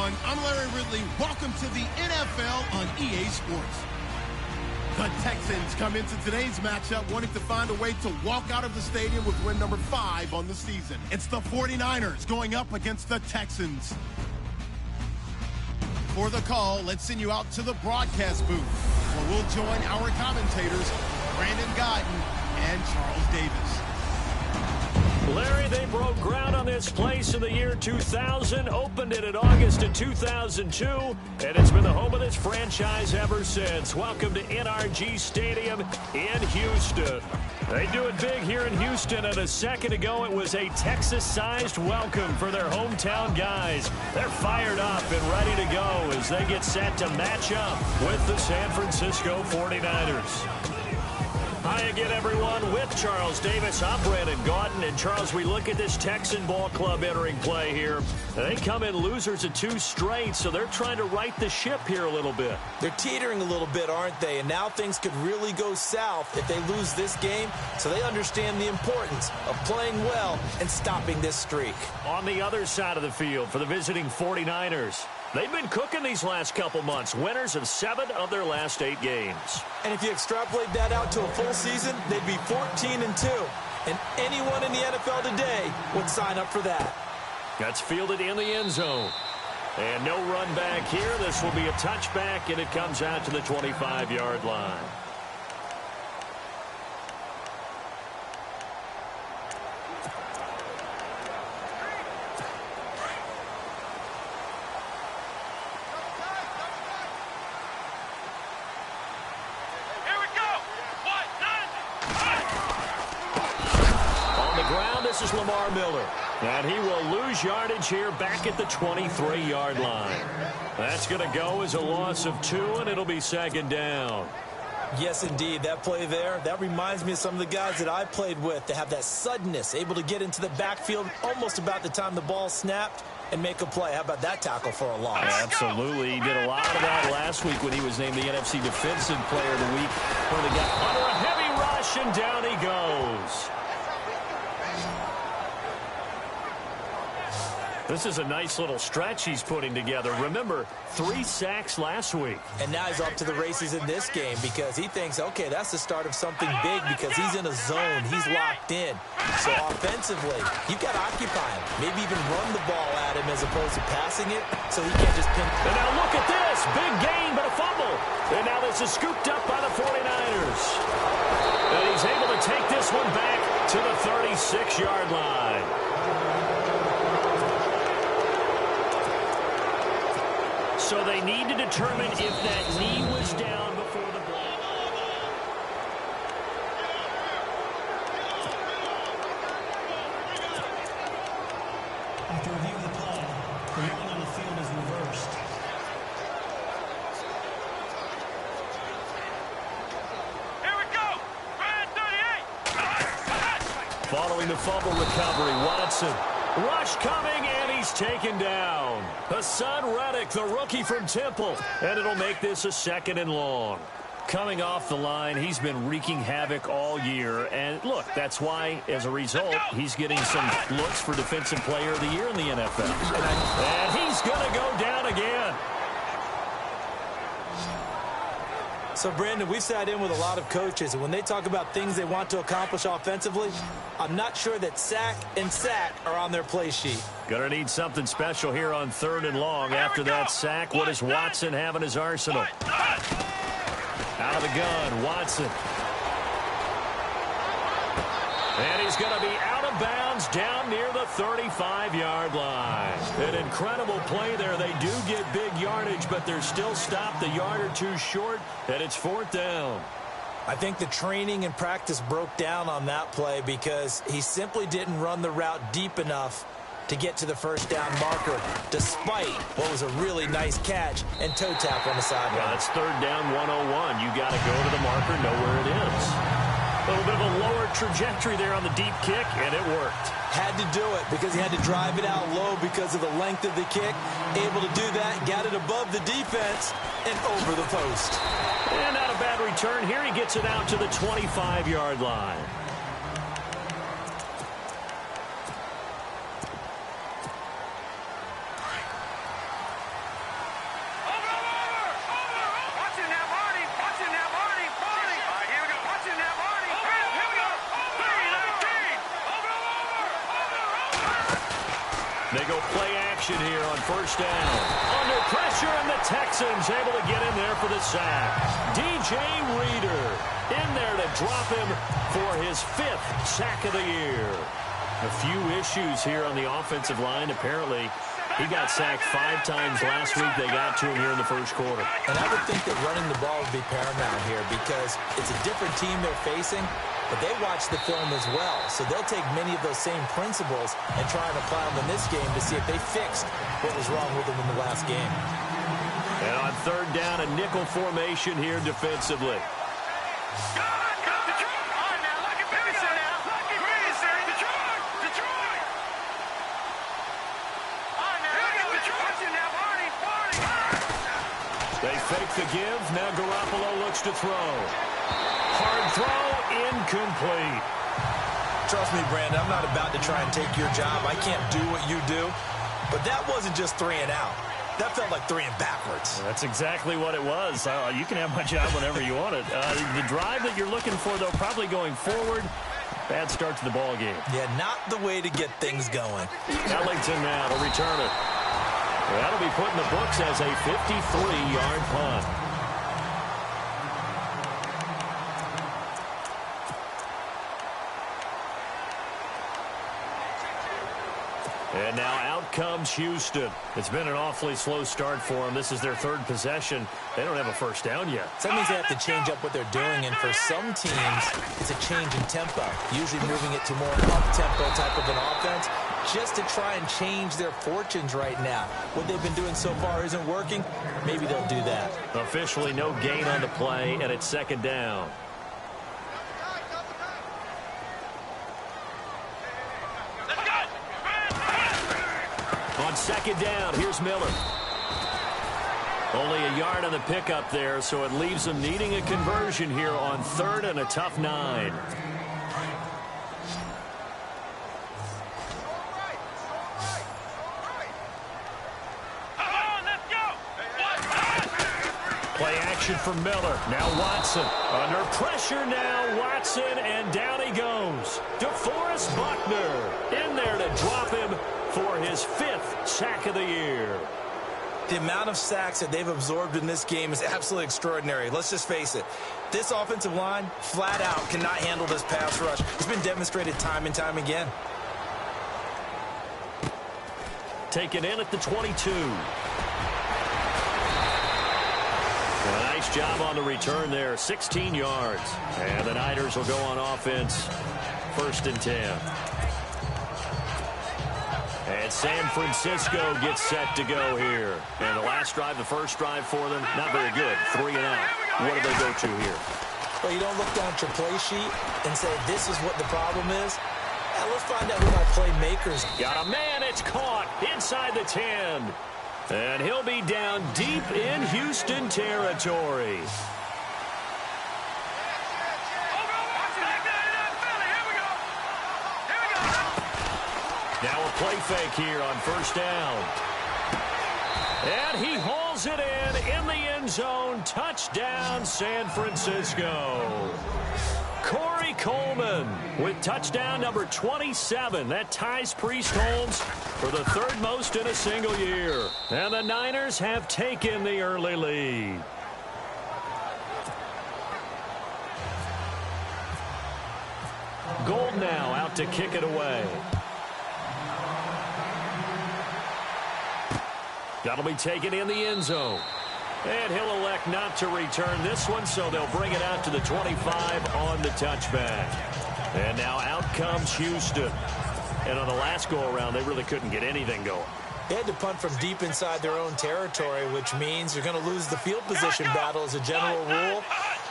everyone. I'm Larry Ridley. Welcome to the NFL on EA Sports. The Texans come into today's matchup wanting to find a way to walk out of the stadium with win number 5 on the season. It's the 49ers going up against the Texans. For the call, let's send you out to the broadcast booth, where we'll join our commentators, Brandon Guyton and Charles Davis. Larry, they broke ground on this place in the year 2000, opened it in August of 2002, and it's been the home of this franchise ever since. Welcome to NRG Stadium in Houston. They do it big here in Houston, and a second ago it was a Texas-sized welcome for their hometown guys. They're fired up and ready to go as they get set to match up with the San Francisco 49ers. Hi again, everyone, with Charles Davis. I'm Brandon Guyton. And, Charles, we look at this Texan ball club entering play here. They come in losers of 2 straight, so they're trying to right the ship here a little bit. They're teetering a little bit, aren't they? And now things could really go south if they lose this game, so they understand the importance of playing well and stopping this streak. On the other side of the field for the visiting 49ers, they've been cooking these last couple months, winners of 7 of their last 8 games. And if you extrapolate that out to a full season, they'd be 14-2. And anyone in the NFL today would sign up for that. That's fielded in the end zone. And no run back here. This will be a touchback, and it comes out to the 25-yard line. This is Lamar Miller, and he will lose yardage here back at the 23-yard line. That's going to go as a loss of 2, and it'll be second down. Yes, indeed. That play there, that reminds me of some of the guys that I played with to have that suddenness, able to get into the backfield almost about the time the ball snapped and make a play. How about that tackle for a loss? Absolutely. He did a lot of that last week when he was named the NFC Defensive Player of the Week, where they got under a heavy rush, and down he goes. This is a nice little stretch he's putting together. Remember, 3 sacks last week. And now he's off to the races in this game because he thinks, okay, that's the start of something big because he's in a zone. He's locked in. So offensively, you've got to occupy him. Maybe even run the ball at him as opposed to passing it so he can't just pin. And now look at this. Big gain, but a fumble. And now this is scooped up by the 49ers. And he's able to take this one back to the 36-yard line. So they need to determine if that knee was down before the blow. After review of the play, the movement on the field is reversed. Here we go! Ryan 38! Following the fumble recovery, Watson. Rush coming, and he's taken down. Hassan Reddick, the rookie from Temple, and it'll make this a 2nd and long. Coming off the line, he's been wreaking havoc all year, and look, that's why, as a result, he's getting some looks for Defensive Player of the Year in the NFL. And he's going to go down again. So, Brandon, we've sat in with a lot of coaches, and when they talk about things they want to accomplish offensively, I'm not sure that sack and sack are on their play sheet. Gonna need something special here on 3rd and long. After that sack, what does Watson have in his arsenal? Out of the gun, Watson. And he's going to be out of bounds down near the 35-yard line. An incredible play there. They do get big yardage, but they're still stopped a yard or 2 short, and it's 4th down. I think the training and practice broke down on that play because he simply didn't run the route deep enough to get to the 1st down marker, despite what was a really nice catch and toe tap on the sideline. Yeah, it's 3rd down 101. You got to go to the marker, know where it is. A little bit of a lower trajectory there on the deep kick, and it worked. Had to do it because he had to drive it out low because of the length of the kick. Able to do that, got it above the defense and over the post. And not a bad return here. He gets it out to the 25-yard line. They go play action here on first down. Under pressure, and the Texans able to get in there for the sack. DJ Reader in there to drop him for his 5th sack of the year. A few issues here on the offensive line. Apparently, he got sacked 5 times last week. They got to him here in the first quarter. And I would think that running the ball would be paramount here because it's a different team they're facing, but they watch the film as well. So they'll take many of those same principles and try and apply them in this game to see if they fixed what was wrong with them in the last game. And on third down, a nickel formation here defensively. They fake the give. Now Garoppolo looks to throw. Hard throw, incomplete. Trust me, Brandon, I'm not about to try and take your job. I can't do what you do. But that wasn't just 3 and out. That felt like 3 and backwards. That's exactly what it was. You can have my job whenever you want it. The drive that you're looking for, though, probably going forward. Bad start to the ball game. Yeah, not the way to get things going. Ellington now to return it. That'll be put in the books as a 53-yard punt. And now out comes Houston. It's been an awfully slow start for them. This is their 3rd possession. They don't have a first down yet. So that means they have to change up what they're doing, and for some teams, it's a change in tempo, usually moving it to more up-tempo type of an offense, just to try and change their fortunes right now. What they've been doing so far isn't working. Maybe they'll do that. Officially no gain on the play, and it's 2nd down. On 2nd down, here's Miller. Only a yard on the pickup there, so it leaves them needing a conversion here on 3rd and a tough 9. Play action for Miller. Now Watson. Under pressure now, Watson, and down he goes. DeForest Buckner in there to drop him for his 5th sack of the year. The amount of sacks that they've absorbed in this game is absolutely extraordinary. Let's just face it. This offensive line, flat out, cannot handle this pass rush. It's been demonstrated time and time again. Taken in at the 22. A nice job on the return there. 16 yards. And the Niners will go on offense. 1st and 10. And San Francisco gets set to go here. And the last drive, the first drive for them, not very good. 3 and out. What do they go to here? Well, you don't look down at your play sheet and say, this is what the problem is. Now, let's find out who my playmakers. Got a man, it's caught inside the 10. And he'll be down deep in Houston territory. Now a play fake here on 1st down. And he hauls it in the end zone. Touchdown, San Francisco. Corey Coleman with touchdown number 27. That ties Priest Holmes for the 3rd most in a single year. And the Niners have taken the early lead. Gold now out to kick it away. That'll be taken in the end zone. And he'll elect not to return this one, so they'll bring it out to the 25 on the touchback. And now out comes Houston. And on the last go-around, they really couldn't get anything going. They had to punt from deep inside their own territory, which means you're going to lose the field position battle as a general rule.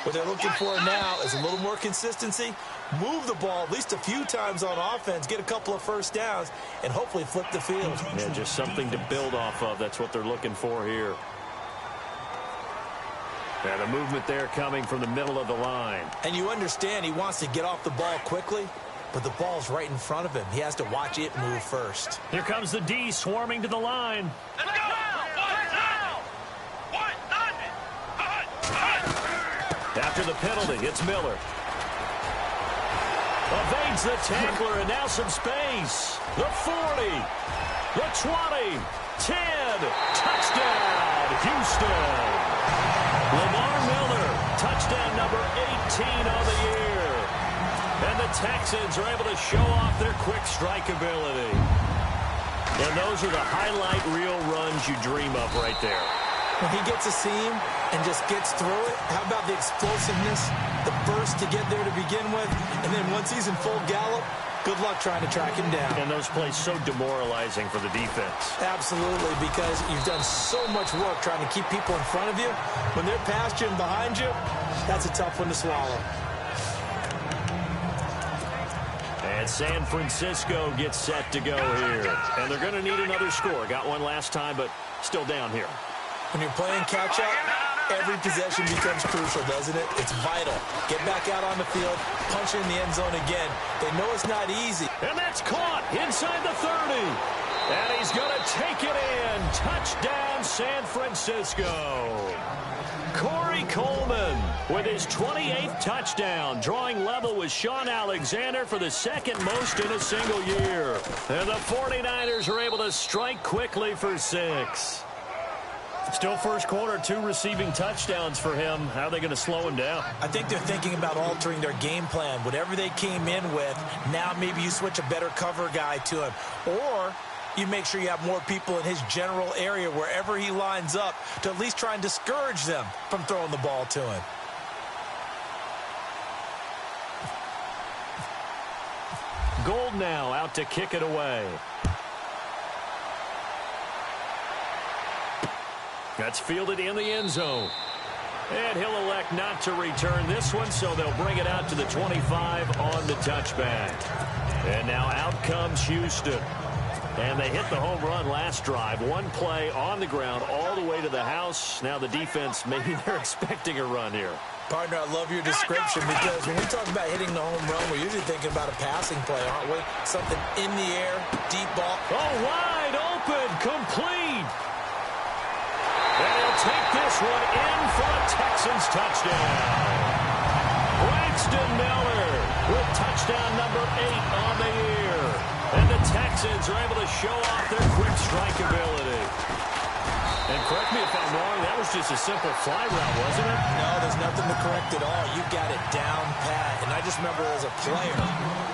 What they're looking for now is a little more consistency, move the ball at least a few times on offense, get a couple of first downs, and hopefully flip the field. Yeah, just something to build off of. That's what they're looking for here. And the movement there coming from the middle of the line. And you understand he wants to get off the ball quickly, but the ball's right in front of him. He has to watch it move first. Here comes the D swarming to the line. Let's go! After the penalty, it's Miller. Evades the tackler, and now some space. The 40, the 20, 10, touchdown, Houston. Lamar Miller, touchdown number 18 on the year. And the Texans are able to show off their quick strike ability. And those are the highlight reel runs you dream of right there. When he gets a seam and just gets through it, how about the explosiveness, the burst to get there to begin with, and then once he's in full gallop, good luck trying to track him down. And those plays so demoralizing for the defense. Absolutely, because you've done so much work trying to keep people in front of you. When they're past you and behind you, that's a tough one to swallow. And San Francisco gets set to go here. And they're going to need another score. Got one last time, but still down here. When you're playing catch-up, every possession becomes crucial, doesn't it? It's vital. Get back out on the field, punch in the end zone again. They know it's not easy. And that's caught inside the 30. And he's going to take it in. Touchdown, San Francisco. Corey Coleman with his 28th touchdown, drawing level with Sean Alexander for the second most in a single year. And the 49ers are able to strike quickly for 6. Still first quarter, 2 receiving touchdowns for him. How are they going to slow him down? I think they're thinking about altering their game plan. Whatever they came in with, now maybe you switch a better cover guy to him. Or you make sure you have more people in his general area wherever he lines up to at least try and discourage them from throwing the ball to him. Gold now out to kick it away. That's fielded in the end zone. And he'll elect not to return this one, so they'll bring it out to the 25 on the touchback. And now out comes Houston. And they hit the home run last drive. One play on the ground all the way to the house. Now the defense, maybe they're expecting a run here. Partner, I love your description because when we talk about hitting the home run, we're usually thinking about a passing play, aren't we? Something in the air, deep ball. Oh, wide open, complete. And he'll take this one in for a Texans touchdown. Braxton Miller with touchdown number 8 on the year. And the Texans are able to show off their quick strike ability. And correct me if I'm wrong, that was just a simple fly route, wasn't it? No, there's nothing to correct at all. You got it down pat. And I just remember as a player,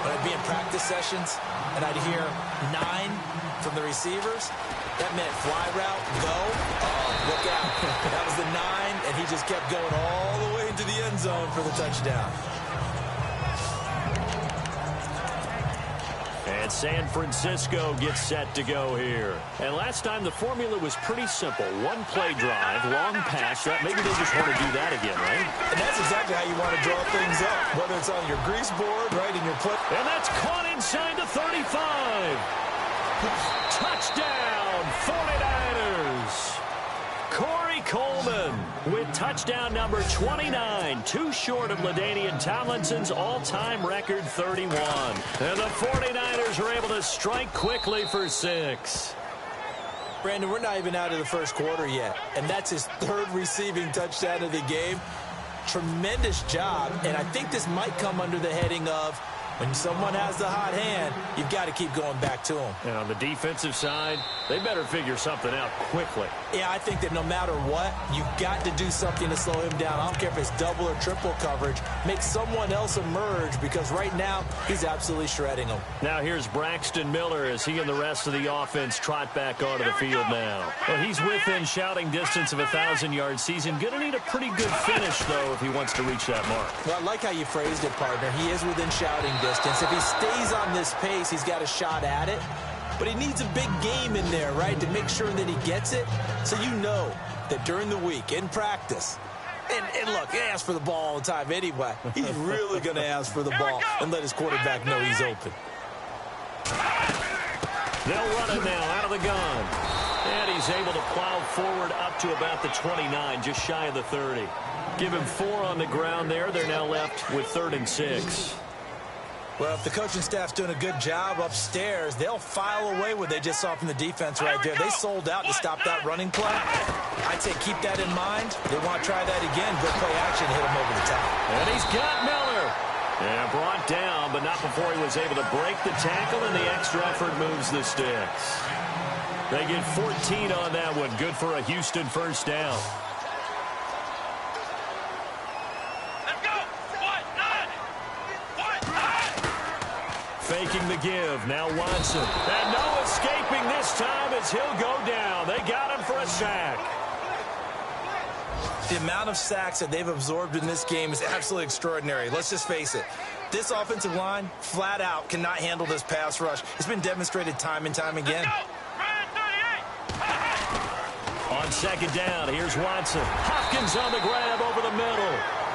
when I'd be in practice sessions, and I'd hear 9 from the receivers, that meant fly route, go. Oh, look out. That was the 9, and he just kept going all the way into the end zone for the touchdown. And San Francisco gets set to go here. And last time the formula was pretty simple. One play drive, long pass. Maybe they just want to do that again, right? And that's exactly how you want to draw things up, whether it's on your grease board, right, in your play. And that's caught inside the 35. Touchdown, 49ers. Corey Coleman with touchdown number 29, too short of LaDainian Tomlinson's all-time record 31. And the 49ers are able to strike quickly for 6. Brandon, we're not even out of the first quarter yet, and that's his 3rd receiving touchdown of the game. Tremendous job, and I think this might come under the heading of when someone has the hot hand, you've got to keep going back to them. And on the defensive side, they better figure something out quickly. Yeah, I think that no matter what, you've got to do something to slow him down. I don't care if it's double or triple coverage. Make someone else emerge because right now he's absolutely shredding them. Now here's Braxton Miller as he and the rest of the offense trot back onto the field now. Well, he's within shouting distance of a 1,000-yard season. Going to need a pretty good finish, though, if he wants to reach that mark. Well, I like how you phrased it, partner. He is within shouting distance. If he stays on this pace, he's got a shot at it. But he needs a big game in there, right, to make sure that he gets it. So you know that during the week, in practice, and look, he asks for the ball all the time anyway. He's really going to ask for the ball and let his quarterback know he's open. They'll run it now out of the gun. And he's able to plow forward up to about the 29, just shy of the 30. Give him 4 on the ground there. They're now left with 3rd and 6. Well, if the coaching staff's doing a good job upstairs, they'll file away what they just saw from the defense right there. They sold out to stop that running play. I'd say keep that in mind. They want to try that again. Good play action, hit him over the top. And he's got Miller. And brought down, but not before he was able to break the tackle, and the extra effort moves the sticks. They get 14 on that one. Good for a Houston first down. Let's go. What? None. What? Faking the give. Now Watson. And no escaping this time as he'll go down. They got him for a sack. The amount of sacks that they've absorbed in this game is absolutely extraordinary. Let's just face it. This offensive line, flat out, cannot handle this pass rush. It's been demonstrated time and time again. On second down, here's Watson. Hopkins on the grab over the middle.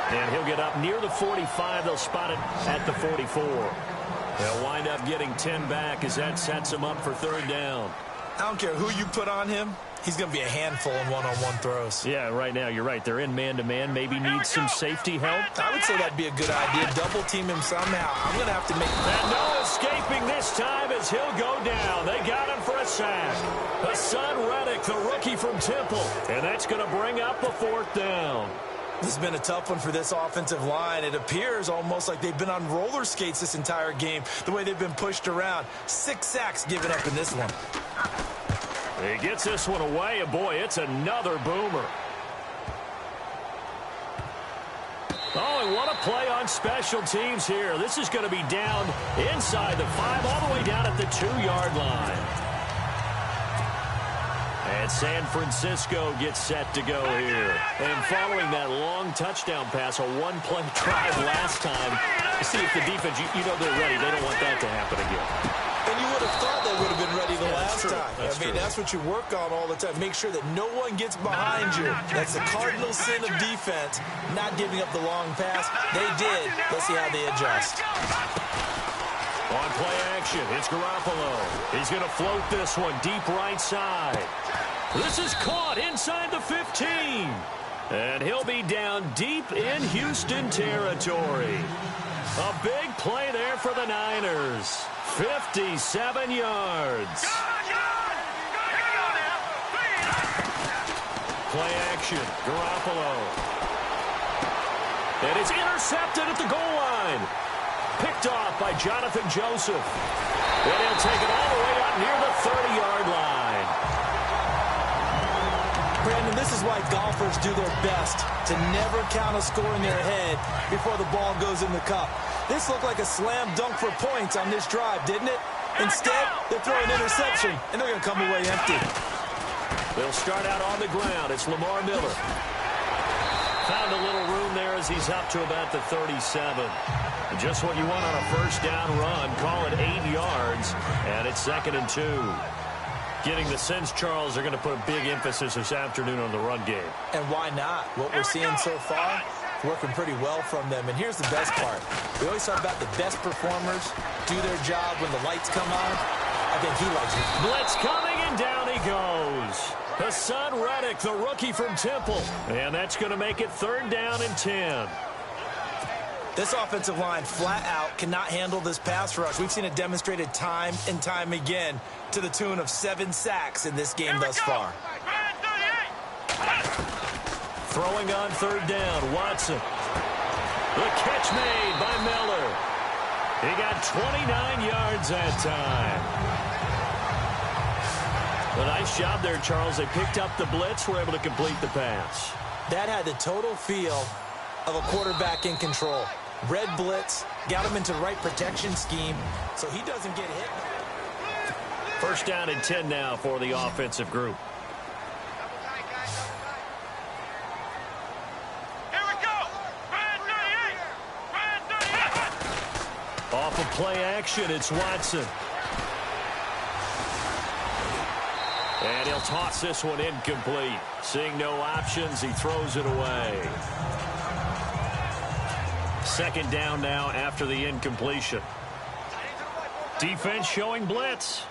And he'll get up near the 45. They'll spot it at the 44. They'll wind up getting 10 back as that sets him up for third down. I don't care who you put on him. He's going to be a handful in one-on-one throws. Yeah, right now, you're right. They're in man-to-man. Maybe needs some safety help. I would say that'd be a good idea. Double-team him somehow. I'm going to have to make... And no escaping this time as he'll go down. They got him for a sack. Hassan Reddick, the rookie from Temple. And that's going to bring up a fourth down. This has been a tough one for this offensive line. It appears almost like they've been on roller skates this entire game, the way they've been pushed around. 6 sacks given up in this one. He gets this one away, and boy, it's another boomer. Oh, and what a play on special teams here. This is going to be down inside the 5, all the way down at the 2-yard line. And San Francisco gets set to go here. And following that long touchdown pass, a one-play drive last time, see if the defense, you know they're ready. They don't want that to happen again. And you would have thought they would have been ready the last time. That's what you work on all the time. Make sure that no one gets behind you. That's the cardinal sin of defense, not giving up the long pass. They did. Let's see how they adjust. On play action, it's Garoppolo. He's going to float this one deep right side. This is caught inside the 15. And he'll be down deep in Houston territory. A big play there for the Niners. 57 yards. Play action, Garoppolo. And it's intercepted at the goal line. Picked off by Jonathan Joseph. And he'll take it all the way up near the 30-yard line. Brandon, this is why golfers do their best to never count a score in their head before the ball goes in the cup. This looked like a slam dunk for points on this drive, didn't it? Instead, they throw an interception, and they're going to come away empty. They'll start out on the ground. It's Lamar Miller. Found a little room there as he's up to about the 37. Just what you want on a first down run. Call it 8 yards, and it's 2nd and 2. Getting the sense, Charles, they're going to put a big emphasis this afternoon on the run game. And why not? What we're seeing so far, working pretty well from them. And here's the best part. We always talk about the best performers do their job when the lights come on. I think he likes it. Blitz coming, and down he goes. Hassan Reddick, the rookie from Temple. And that's going to make it 3rd down and 10. This offensive line flat out cannot handle this pass rush. We've seen it demonstrated time and time again to the tune of 7 sacks in this game thus far. Throwing on 3rd down, Watson. The catch made by Miller. He got 29 yards that time. A nice job there, Charles. They picked up the blitz, were able to complete the pass. That had the total feel of a quarterback in control. Red blitz, got him into the right protection scheme so he doesn't get hit. 1st down and 10 now for the offensive group. Here we go. Brand 38. Off of play action, it's Watson. And he'll toss this one incomplete. Seeing no options, he throws it away. 2nd down now after the incompletion. Defense showing blitz.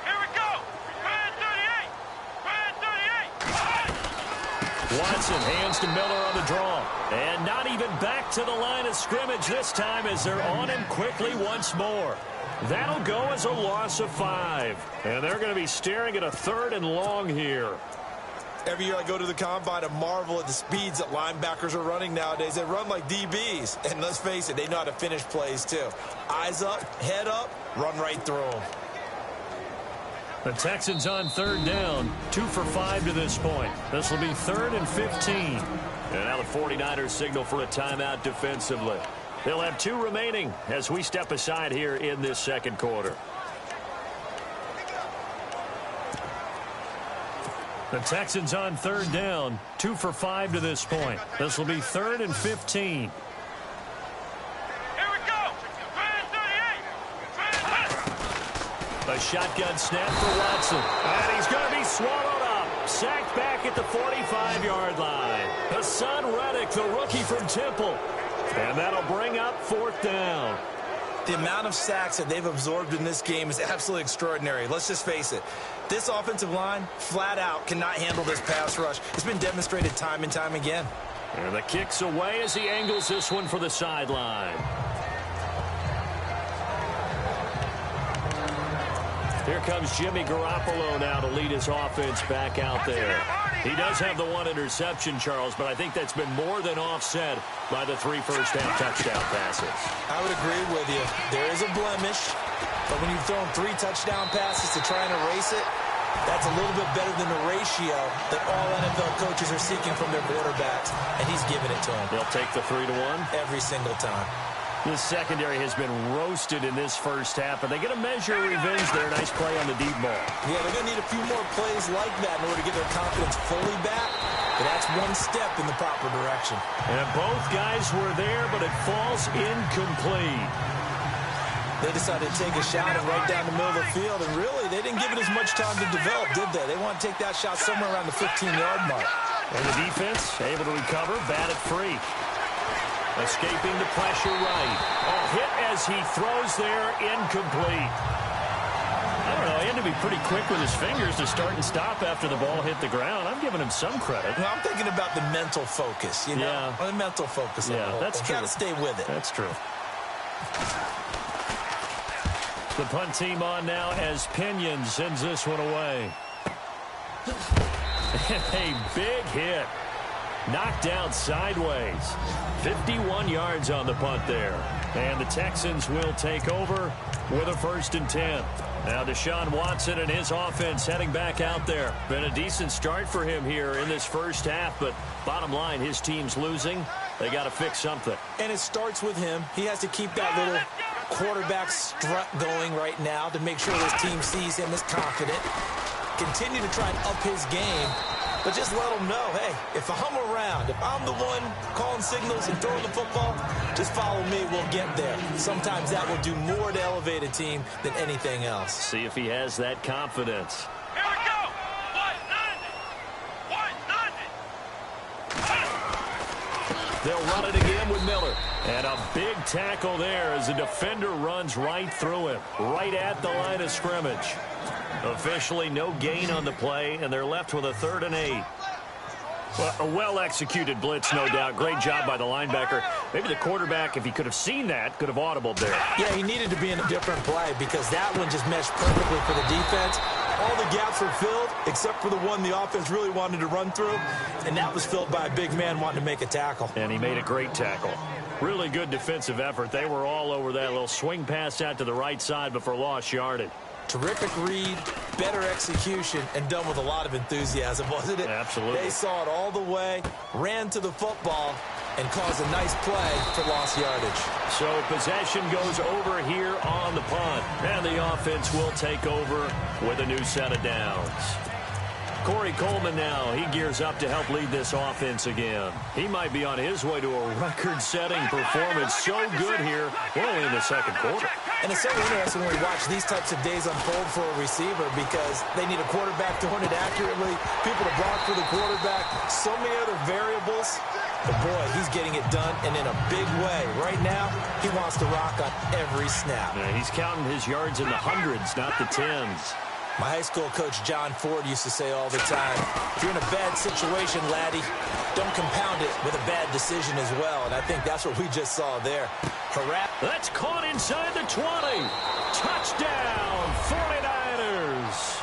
Here we go. Brand 38. Brand 38. Watson hands to Miller on the draw. And not even back to the line of scrimmage this time as they're on him quickly once more. That'll go as a loss of 5. And they're going to be staring at a 3rd and long here. Every year I go to the combine, I marvel at the speeds that linebackers are running nowadays. They run like DBs. And let's face it, they know how to finish plays too. Eyes up, head up, run right through them. The Texans on third down, 2 for 5 to this point. This will be 3rd and 15. And now the 49ers signal for a timeout defensively. They'll have 2 remaining as we step aside here in this second quarter. The Texans on third down, 2 for 5 to this point. This will be 3rd and 15. A shotgun snap for Watson. And he's going to be swallowed up. Sacked back at the 45-yard line. Hassan Reddick, the rookie from Temple. And that'll bring up 4th down. The amount of sacks that they've absorbed in this game is absolutely extraordinary. Let's just face it. This offensive line, flat out, cannot handle this pass rush. It's been demonstrated time and time again. And the kick's away as he angles this one for the sideline. Here comes Jimmy Garoppolo now to lead his offense back out there. He does have the 1 interception, Charles, but I think that's been more than offset by the 3 first-half touchdown passes. I would agree with you. There is a blemish, but when you've thrown 3 touchdown passes to try and erase it, that's a little bit better than the ratio that all NFL coaches are seeking from their quarterbacks, and he's giving it to them. They'll take the 3-1? Every single time. The secondary has been roasted in this first half, but they get a measure of revenge there. Nice play on the deep ball. Yeah, they're going to need a few more plays like that in order to get their confidence fully back. But that's one step in the proper direction. And both guys were there, but it falls incomplete. They decided to take a shot and right down the middle of the field, and really, they didn't give it as much time to develop, did they? They want to take that shot somewhere around the 15-yard mark. And the defense able to recover, bat it free. Escaping the pressure right. A hit as he throws there, incomplete. I don't know, he had to be pretty quick with his fingers to start and stop after the ball hit the ground. I'm giving him some credit. Well, I'm thinking about the mental focus, you know? Yeah. The mental focus. Yeah, that's true. You got to stay with it. That's true. The punt team on now as Pinion sends this one away. And a big hit. Knocked down sideways. 51 yards on the punt there. And the Texans will take over with a 1st and 10. Now Deshaun Watson and his offense heading back out there. Been a decent start for him here in this first half, but bottom line, his team's losing. They got to fix something. And it starts with him. He has to keep that little quarterback strut going right now to make sure his team sees him as confident. Continue to try and up his game. But just let them know, hey, if I'm around, if I'm the one calling signals and throwing the football, just follow me, we'll get there. Sometimes that will do more to elevate a team than anything else. See if he has that confidence. Here we go! 190! They'll run it again with Miller. And a big tackle there as the defender runs right through him, right at the line of scrimmage. Officially no gain on the play, and they're left with a 3rd and 8. Well, a well-executed blitz, no doubt. Great job by the linebacker. Maybe the quarterback, if he could have seen that, could have audibled there. Yeah, he needed to be in a different play because that one just meshed perfectly for the defense. All the gaps were filled except for the one the offense really wanted to run through, and that was filled by a big man wanting to make a tackle. And he made a great tackle. Really good defensive effort. They were all over that little swing pass out to the right side, but for lost yardage. Terrific read, better execution, and done with a lot of enthusiasm, wasn't it? Absolutely. They saw it all the way, ran to the football, and caused a nice play for lost yardage. So possession goes over here on the punt, and the offense will take over with a new set of downs. Corey Coleman now, he gears up to help lead this offense again. He might be on his way to a record-setting performance. So good here, we're only in the second quarter. And it's so interesting when we watch these types of days unfold for a receiver because they need a quarterback throwing it accurately, people to block for the quarterback, so many other variables. But boy, he's getting it done, and in a big way. Right now, he wants to rock on every snap. Yeah, he's counting his yards in the hundreds, not the tens. My high school coach, John Ford, used to say all the time, if you're in a bad situation, laddie, don't compound it with a bad decision as well. And I think that's what we just saw there. That's caught inside the 20. Touchdown, 49ers.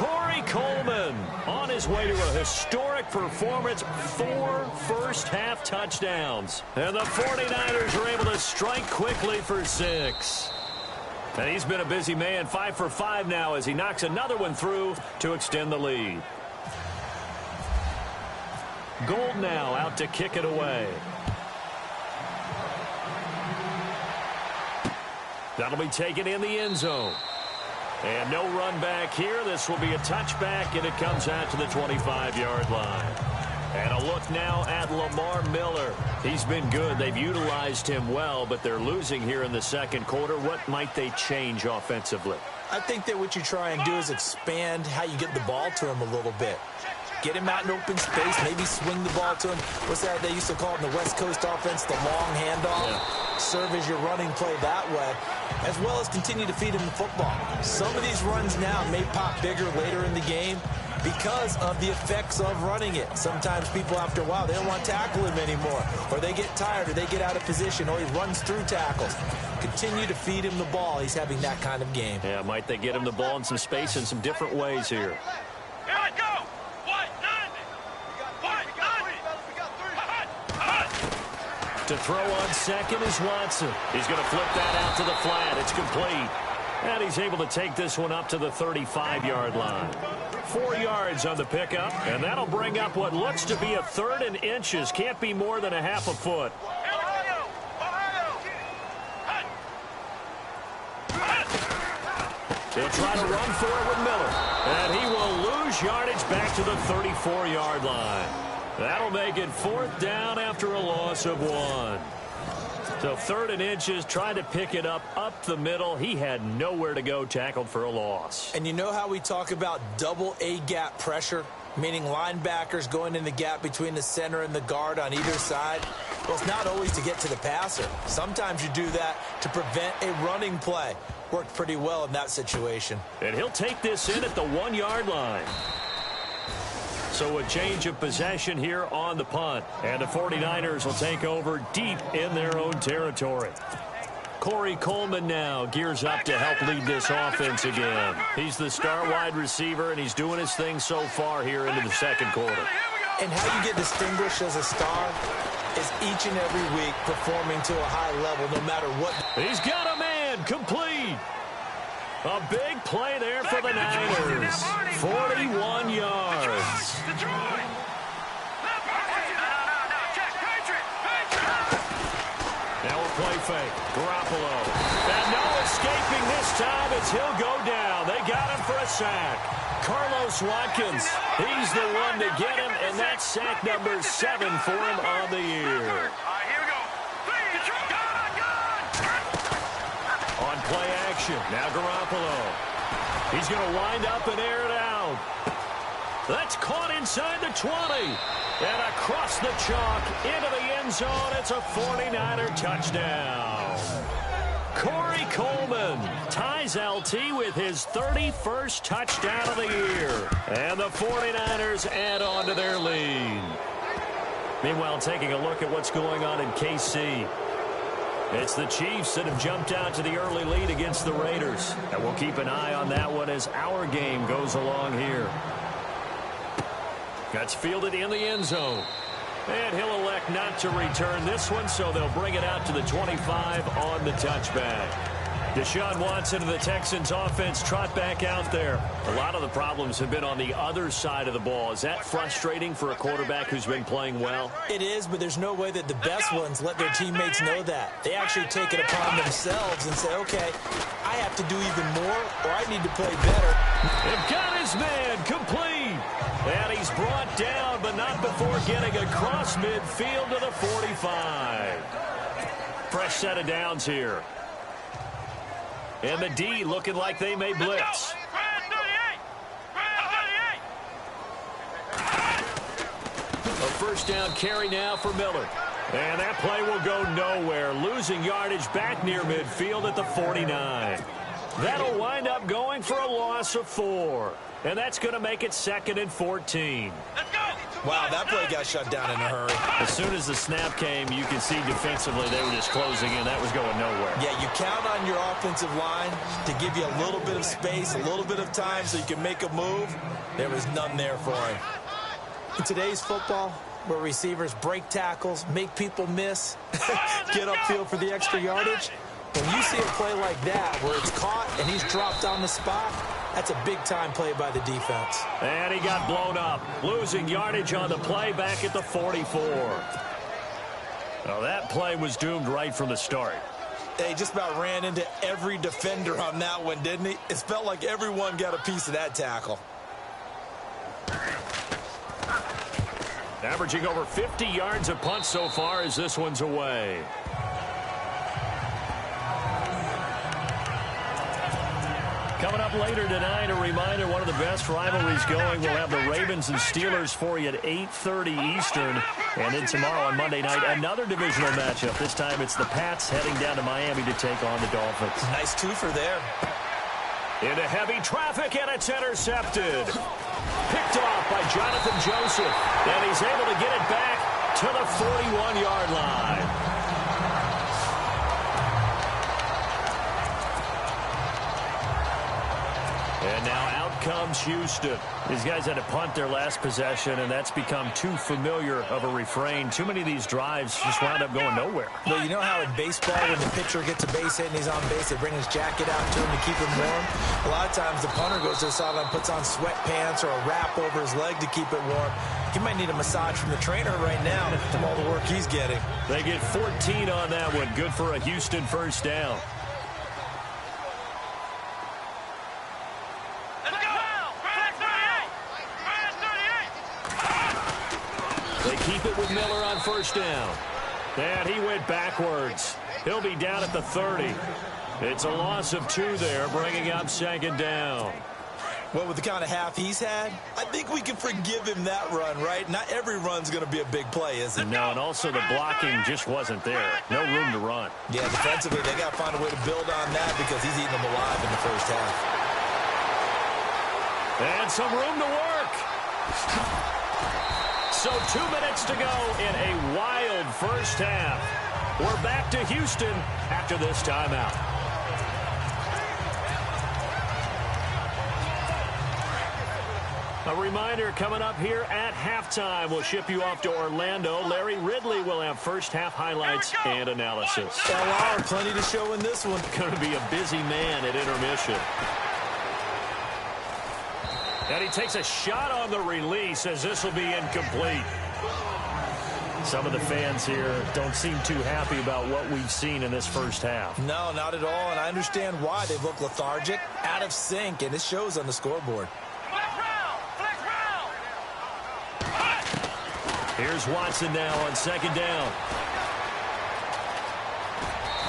Corey Coleman on his way to a historic performance, 4 first-half touchdowns. And the 49ers are able to strike quickly for 6. And he's been a busy man, 5 for 5 now as he knocks another one through to extend the lead. Gold now out to kick it away. That'll be taken in the end zone. And no run back here. This will be a touchback, and it comes out to the 25-yard line. And a look now at Lamar Miller. He's been good. They've utilized him well, but they're losing here in the second quarter. What might they change offensively? I think that what you try and do is expand how you get the ball to him a little bit. Get him out in open space, maybe swing the ball to him. What's that they used to call it in the West Coast offense, the long handoff? Yeah. Serve as your running play that way, as well as continue to feed him the football. Some of these runs now may pop bigger later in the game because of the effects of running it. Sometimes people, after a while, they don't want to tackle him anymore, or they get tired, or they get out of position, or he runs through tackles. Continue to feed him the ball. He's having that kind of game. Yeah, might they get him the ball in some space in some different ways here. Here I go. To throw on second is Watson. He's going to flip that out to the flat. It's complete. And he's able to take this one up to the 35-yard line. 4 yards on the pickup, and that'll bring up what looks to be a 3rd and inches. Can't be more than a half a foot. He'll try to run for it with Miller. And he will lose yardage back to the 34-yard line. That'll make it 4th down after a loss of 1. So 3rd and inches, trying to pick it up the middle. He had nowhere to go, tackled for a loss. And you know how we talk about double A-gap pressure, meaning linebackers going in the gap between the center and the guard on either side? Well, it's not always to get to the passer. Sometimes you do that to prevent a running play. Worked pretty well in that situation. And he'll take this in at the 1-yard line. So a change of possession here on the punt. And the 49ers will take over deep in their own territory. Corey Coleman now gears up to help lead this offense again. He's the star wide receiver, and he's doing his thing so far here into the second quarter. And how you get distinguished as a star is each and every week performing to a high level no matter what. He's got a man complete. A big play there for the Niners. 41 yards. Now a play fake. Garoppolo. And no escaping this time as he'll go down. They got him for a sack. Carlos Watkins. He's the one to get him, and that's sack number 7 for him on the year. On play action. Now Garoppolo. He's going to wind up and air it out. That's caught inside the 20. And across the chalk into the end zone. It's a 49er touchdown. Corey Coleman ties LT with his 31st touchdown of the year. And the 49ers add on to their lead. Meanwhile, taking a look at what's going on in KC. It's the Chiefs that have jumped out to the early lead against the Raiders. And we'll keep an eye on that one as our game goes along here. That's fielded in the end zone. And he'll elect not to return this one, so they'll bring it out to the 25 on the touchback. Deshaun Watson of the Texans offense trot back out there. A lot of the problems have been on the other side of the ball. Is that frustrating for a quarterback who's been playing well? It is, but there's no way that the best ones let their teammates know that. They actually take it upon themselves and say, okay, I have to do even more, or I need to play better. They've got his man complete. And he's brought down, but not before getting across midfield to the 45. Fresh set of downs here. And the D looking like they may blitz. A first down carry now for Miller. And that play will go nowhere. Losing yardage back near midfield at the 49. That'll wind up going for a loss of 4. And that's going to make it 2nd and 14. Let's go. Wow, that play got shut down in a hurry. As soon as the snap came, you could see defensively they were just closing in. That was going nowhere. Yeah, you count on your offensive line to give you a little bit of space, a little bit of time so you can make a move. There was none there for him. In today's football, where receivers break tackles, make people miss, get upfield for the extra yardage, when you see a play like that where it's caught and he's dropped on the spot, that's a big-time play by the defense. And he got blown up, losing yardage on the play back at the 44. Well, that play was doomed right from the start. He just about ran into every defender on that one, didn't he? It felt like everyone got a piece of that tackle. Averaging over 50 yards a punt so far as this one's away. Coming up later tonight, a reminder, one of the best rivalries going. We'll have the Ravens and Steelers for you at 8:30 Eastern. And then tomorrow on Monday night, another divisional matchup. This time it's the Pats heading down to Miami to take on the Dolphins. Nice twofer there. Into heavy traffic, and it's intercepted. Picked off by Jonathan Joseph. And he's able to get it back to the 41-yard line. And now out comes Houston. These guys had to punt their last possession, and that's become too familiar of a refrain. Too many of these drives just wound up going nowhere. Well, you know how in baseball, when the pitcher gets a base hit and he's on base, they bring his jacket out to him to keep him warm? A lot of times the punter goes to the sideline, puts on sweatpants or a wrap over his leg to keep it warm. He might need a massage from the trainer right now from all the work he's getting. They get 14 on that one. Good for a Houston first down. They keep it with Miller on first down. And he went backwards. He'll be down at the 30. It's a loss of 2 there, bringing up second down. Well, with the kind of half he's had, I think we can forgive him that run, right? Not every run's going to be a big play, is it? No, and also the blocking just wasn't there. No room to run. Yeah, defensively, they got to find a way to build on that because he's eating them alive in the first half. And some room to work. So 2 minutes to go in a wild first half. We're back to Houston after this timeout. A reminder coming up here at halftime. We'll ship you off to Orlando. Larry Ridley will have first half highlights and analysis. LR, plenty to show in this one. Going to be a busy man at intermission. And he takes a shot on the release as this will be incomplete. Some of the fans here don't seem too happy about what we've seen in this first half. No, not at all, and I understand why. They look lethargic, out of sync, and it shows on the scoreboard. Here's Watson now on second down.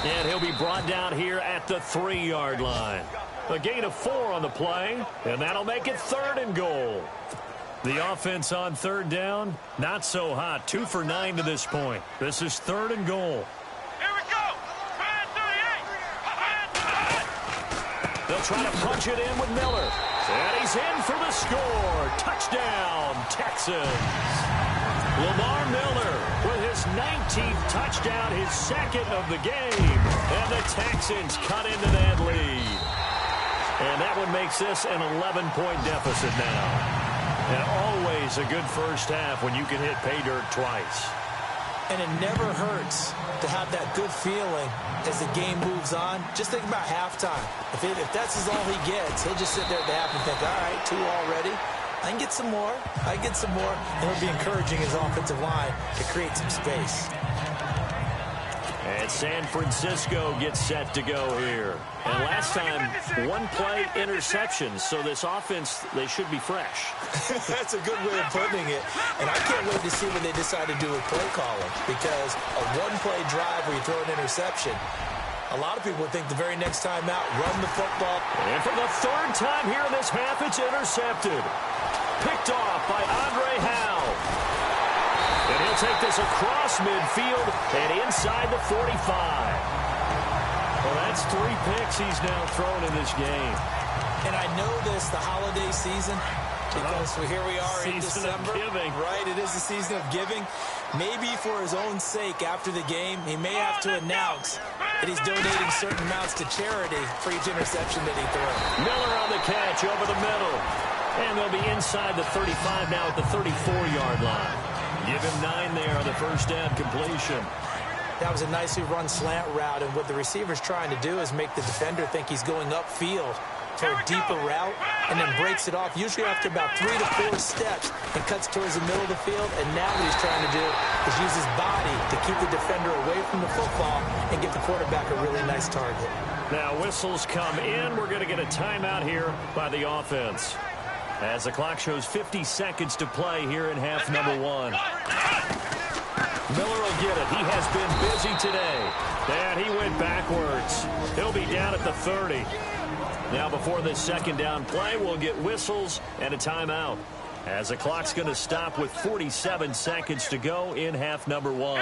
And he'll be brought down here at the 3-yard line. A gain of 4 on the play, and that'll make it 3rd and goal. The offense on third down, not so hot. 2 for 9 to this point. This is 3rd and goal. Here we go. They'll try to punch it in with Miller. And he's in for the score. Touchdown, Texans. Lamar Miller with his 19th touchdown, his 2nd of the game. And the Texans cut into that lead. And that one makes this an 11-point deficit now. And always a good first half when you can hit pay dirt twice. And it never hurts to have that good feeling as the game moves on. Just think about halftime. If that's all he gets, he'll just sit there at the half and think, all right, 2 already. I can get some more. I can get some more. And he'll be encouraging his offensive line to create some space. And San Francisco gets set to go here. And last time, 1 play interceptions. So this offense, they should be fresh. That's a good way of putting it. And I can't wait to see what they decide to do with play calling. Because a 1-play drive where you throw an interception, a lot of people would think the very next time out, run the football. And for the 3rd time here in this half, it's intercepted. Picked off by Andre Howe. And he'll take this across midfield and inside the 45. Well, that's 3 picks he's now thrown in this game. And I know this, the holiday season, Because here we are in December. Right, it is the season of giving. Maybe for his own sake after the game, he may have to announce that he's donating certain amounts to charity for each interception that he throws. Miller on the catch over the middle. And they'll be inside the 35 now at the 34-yard line. Give him 9 there on the first down completion. That was a nicely run slant route, and what the receiver's trying to do is make the defender think he's going upfield for a deeper route, and then breaks it off, usually after about 3 to 4 steps, and cuts towards the middle of the field. And now what he's trying to do is use his body to keep the defender away from the football and get the quarterback a really nice target. Now whistles come in. We're going to get a timeout here by the offense, as the clock shows 50 seconds to play here in half number 1. Miller will get it. He has been busy today. And he went backwards. He'll be down at the 30. Now before this second down play, we'll get whistles and a timeout, as the clock's going to stop with 47 seconds to go in half number 1.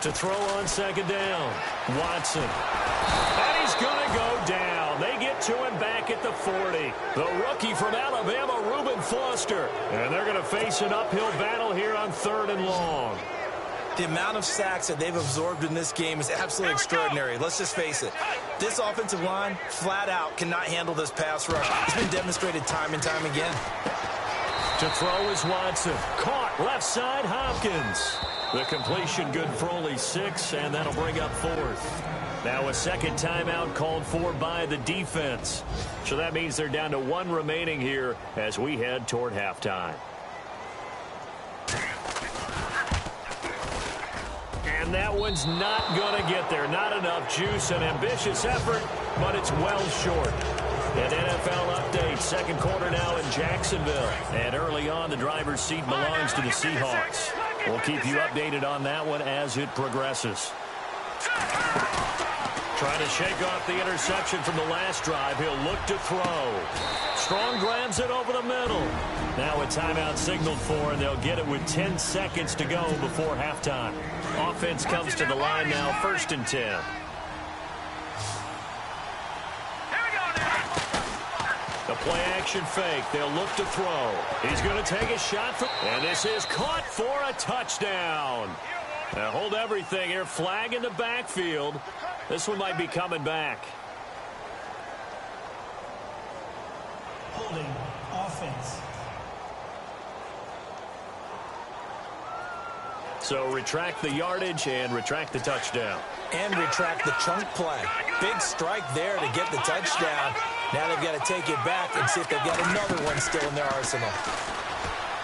To throw on second down, Watson. And he's going to go down. They get to him back at the 40. The rookie from Alabama, Reuben Foster. And they're going to face an uphill battle here on 3rd and long. The amount of sacks that they've absorbed in this game is absolutely extraordinary. Let's just face it. This offensive line, flat out, cannot handle this pass rush. It's been demonstrated time and time again. To throw is Watson. Caught left side, Hopkins. The completion good for only 6, and that'll bring up 4th. Now a second timeout called for by the defense. So that means they're down to 1 remaining here as we head toward halftime. And that one's not going to get there. Not enough juice. An ambitious effort, but it's well short. An NFL update. Second quarter now in Jacksonville. And early on, the driver's seat belongs to the Seahawks. We'll keep you updated on that one as it progresses. Trying to shake off the interception from the last drive. He'll look to throw. Strong grabs it over the middle. Now a timeout signaled for, and they'll get it with 10 seconds to go before halftime. Offense comes to the line now, 1st and 10. The play action fake. They'll look to throw. He's going to take a shot for, and this is caught for a touchdown. Now hold everything here. Flag in the backfield. This one might be coming back. Holding offense. So retract the yardage and retract the touchdown. And retract the chunk play. Big strike there to get the touchdown. Now they've got to take it back and see if they've got another one still in their arsenal.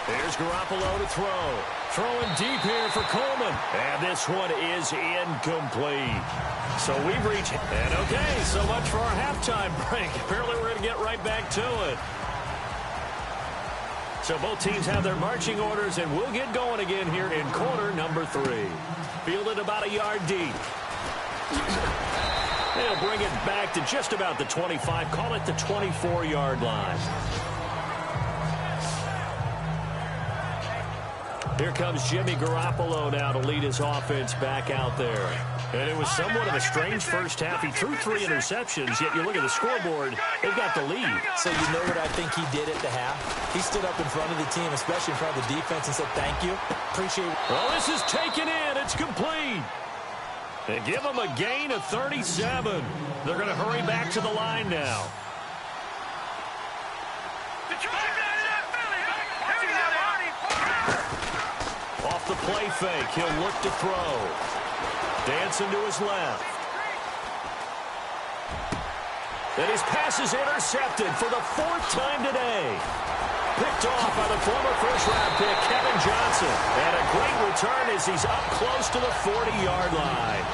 Here's Garoppolo to throw. Throwing deep here for Coleman. And this one is incomplete. So we've reached, and okay, so much for our halftime break. Apparently we're going to get right back to it. So both teams have their marching orders, and we'll get going again here in quarter number 3. Fielded about a yard deep. They'll bring it back to just about the 25, call it the 24-yard line. Here comes Jimmy Garoppolo now to lead his offense back out there. And it was somewhat of a strange first half. He threw 3 interceptions, yet you look at the scoreboard, they've got the lead. So you know what I think he did at the half? He stood up in front of the team, especially in front of the defense, and said, thank you, appreciate it. Well, this is taken in. It's complete. And give them a gain of 37. They're going to hurry back to the line now. Off the play fake, he'll look to throw. Dancing to his left. And his pass is intercepted for the 4th time today. Picked off by the former first-round pick, Kevin Johnson. And a great return as he's up close to the 40-yard line.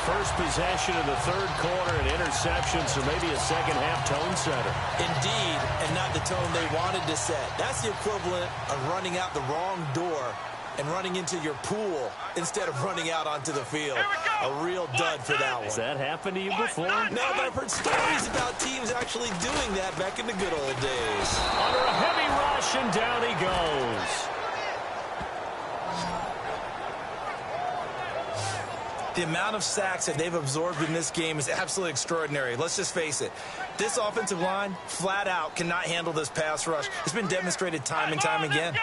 First possession of the 3rd quarter and interception, so maybe a second-half tone setter. Indeed, and not the tone they wanted to set. That's the equivalent of running out the wrong door and running into your pool instead of running out onto the field. A real dud for that one. Has that happened to you before? No, but I've heard stories about teams actually doing that back in the good old days. Under a heavy rush, and down he goes. The amount of sacks that they've absorbed in this game is absolutely extraordinary. Let's just face it. This offensive line, flat out, cannot handle this pass rush. It's been demonstrated time and time again.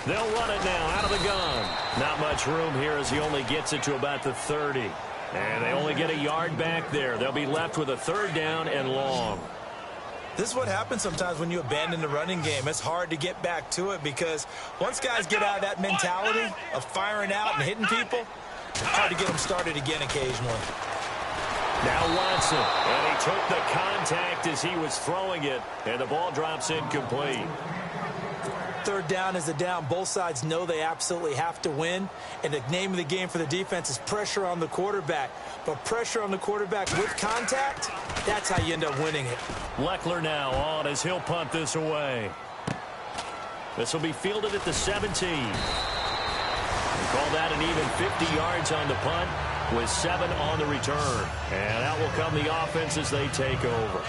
They'll run it now out of the gun. Not much room here as he only gets it to about the 30. And they only get a yard back there. They'll be left with a 3rd down and long. This is what happens sometimes when you abandon the running game. It's hard to get back to it because once guys get out of that mentality of firing out and hitting people, it's hard to get them started again occasionally. Now Watson, and he took the contact as he was throwing it, and the ball drops incomplete. 3rd down is the down. Both sides know they absolutely have to win, and the name of the game for the defense is pressure on the quarterback. But pressure on the quarterback with contact, that's how you end up winning it. Leckler now on as he'll punt this away. This will be fielded at the 17. We call that an even 50 yards on the punt with 7 on the return. And out will come the offense as they take over.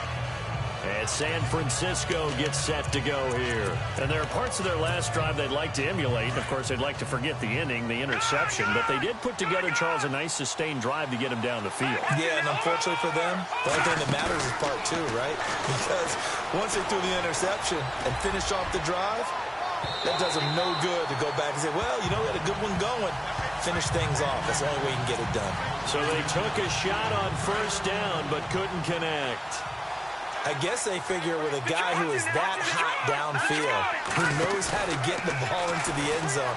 And San Francisco gets set to go here. And there are parts of their last drive they'd like to emulate. Of course, they'd like to forget the inning, the interception. But they did put together, Charles, a nice sustained drive to get him down the field. Yeah, and unfortunately for them, the only thing that matters is part 2, right? Because once they threw the interception and finished off the drive, that does them no good to go back and say, well, you know, we had a good one going. Finish things off. That's the only way you can get it done. So they took a shot on 1st down but couldn't connect. I guess they figure with a guy who is that hot downfield, who knows how to get the ball into the end zone,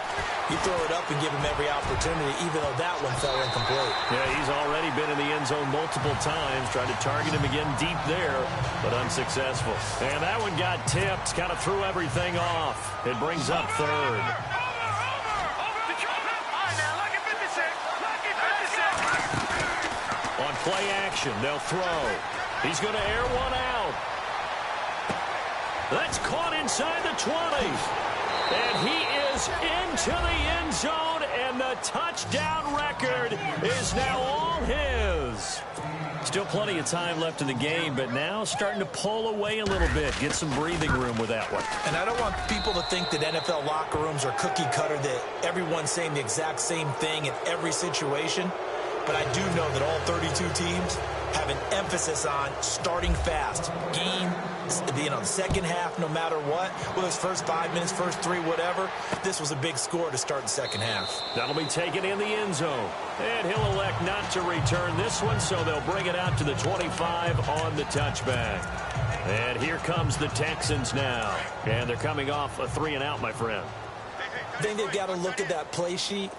you throw it up and give him every opportunity, even though that one fell incomplete. Yeah, he's already been in the end zone multiple times, tried to target him again deep there, but unsuccessful. And that one got tipped, kind of threw everything off. It brings up 3rd. On play action, they'll throw. He's going to air one out. That's caught inside the 20. And he is into the end zone, and the touchdown record is now all his. Still plenty of time left in the game, but now starting to pull away a little bit, get some breathing room with that one. And I don't want people to think that NFL locker rooms are cookie cutter, that everyone's saying the exact same thing in every situation. But I do know that all 32 teams have an emphasis on starting fast. Game, the second half, no matter what. Whether it's first 5 minutes, first 3, whatever. This was a big score to start the second half. That'll be taken in the end zone. And he'll elect not to return this one, so they'll bring it out to the 25 on the touchback. And here comes the Texans now. And they're coming off a 3-and-out, my friend. I think they've got to look at that play sheet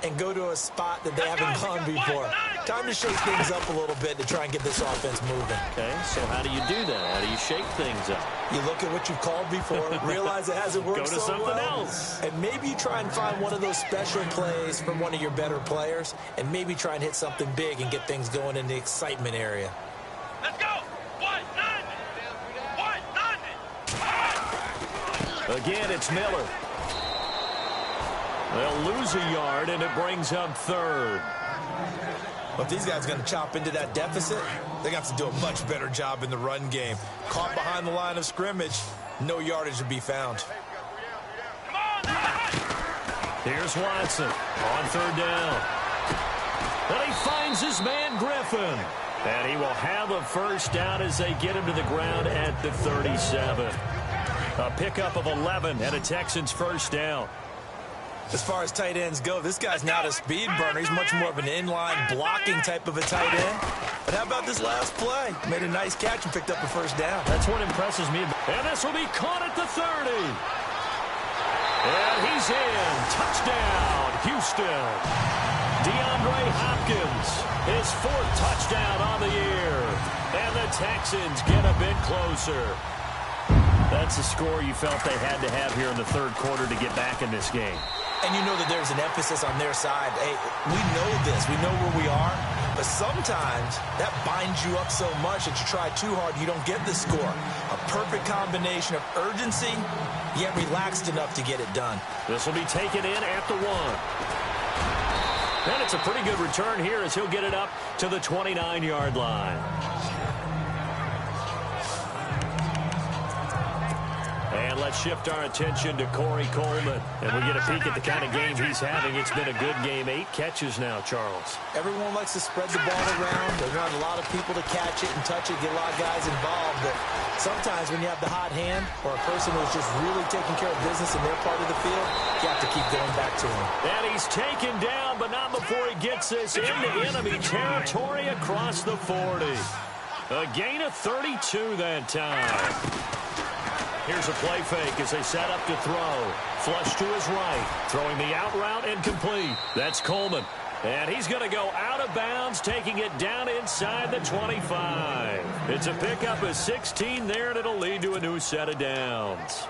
and go to a spot that they haven't gone before. Time to shake things up a little bit to try and get this offense moving. Okay, so how do you do that? How do you shake things up? You look at what you've called before, realize it hasn't worked go to so something well, else. and maybe you try and find one of those special plays from one of your better players, and maybe try and hit something big and get things going in the excitement area. Let's go! 190! Again, it's Miller. They'll lose a yard, and it brings up 3rd. Well, if these guys are going to chop into that deficit, they're going to have to do a much better job in the run game. Caught behind the line of scrimmage, no yardage to be found. Here's Watson on 3rd down. And he finds his man Griffin. And he will have a 1st down as they get him to the ground at the 37. A pickup of 11 and a Texans 1st down. As far as tight ends go, this guy's not a speed burner. He's much more of an inline blocking type of a tight end. But how about this last play? Made a nice catch and picked up a 1st down. That's what impresses me. And this will be caught at the 30. And he's in. Touchdown, Houston. DeAndre Hopkins, his 4th touchdown on the year. And the Texans get a bit closer. That's a score you felt they had to have here in the 3rd quarter to get back in this game. And you know that there's an emphasis on their side. Hey, we know this. We know where we are. But sometimes that binds you up so much that you try too hard, you don't get the score. A perfect combination of urgency, yet relaxed enough to get it done. This will be taken in at the 1. And it's a pretty good return here as he'll get it up to the 29-yard line. And And let's shift our attention to Corey Coleman. And we get a peek at the kind of game he's having. It's been a good game. 8 catches now, Charles. Everyone likes to spread the ball around. They want a lot of people to catch it and touch it, get a lot of guys involved. But sometimes when you have the hot hand or a person who's just really taking care of business in their part of the field, you have to keep going back to him. And he's taken down, but not before he gets this into enemy territory across the 40. A gain of 32 that time. Here's a play fake as they set up to throw. Flush to his right. Throwing the out route and complete. That's Coleman. And he's going to go out of bounds, taking it down inside the 25. It's a pickup of 16 there, and it'll lead to a new set of downs.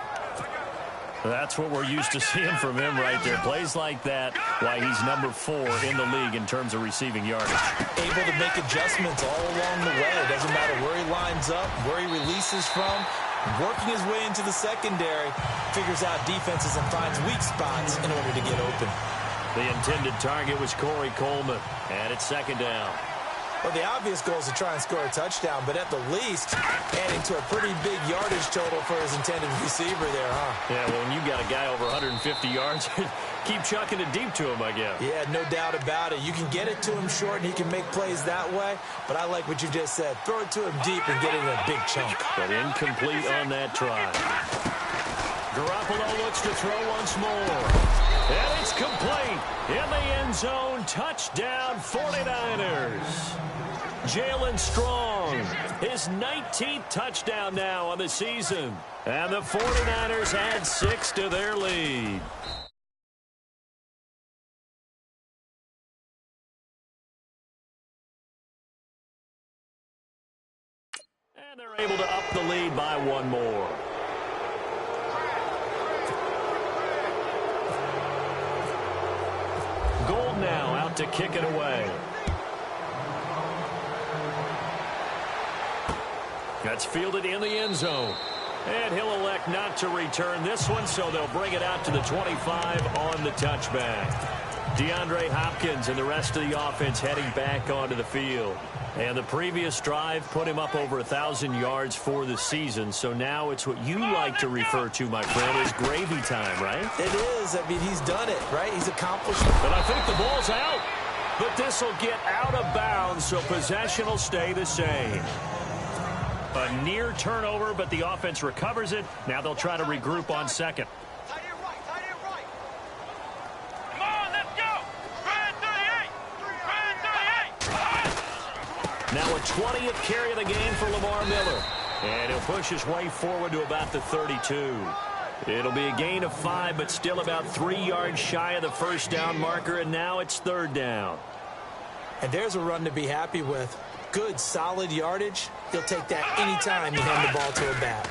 That's what we're used to seeing from him right there. Plays like that, why he's number 4 in the league in terms of receiving yardage. Able to make adjustments all along the way. It doesn't matter where he lines up, where he releases from. Working his way into the secondary, figures out defenses and finds weak spots in order to get open. The intended target was Corey Coleman, and it's second down. Well, the obvious goal is to try and score a touchdown, but at the least, adding to a pretty big yardage total for his intended receiver there, huh? Yeah, well, when you've got a guy over 150 yards, keep chucking it deep to him, I guess. Yeah, no doubt about it. You can get it to him short, and he can make plays that way, but I like what you just said. Throw it to him deep and get it in a big chunk. But incomplete on that try. Garoppolo looks to throw once more. And it's complete. In the end zone, touchdown 49ers. Jalen Strong, his 19th touchdown now on the season. And the 49ers add 6 to their lead. And they're able to up the lead by 1 more. Gold now out to kick it away. That's fielded in the end zone. And he'll elect not to return this one, so they'll bring it out to the 25 on the touchback. DeAndre Hopkins and the rest of the offense heading back onto the field. And the previous drive put him up over 1,000 yards for the season. So now it's what you like to refer to, my friend, as gravy time, right? It is. I mean, he's done it, right? He's accomplished it. But I think the ball's out. But this will get out of bounds, so possession will stay the same. A near turnover, but the offense recovers it. Now they'll try to regroup on second. Now a 20th carry of the game for Lamar Miller. And he'll push his way forward to about the 32. It'll be a gain of 5, but still about 3 yards shy of the first down marker, and now it's third down. And there's a run to be happy with. Good, solid yardage. He'll take that anytime you hand the ball to him back.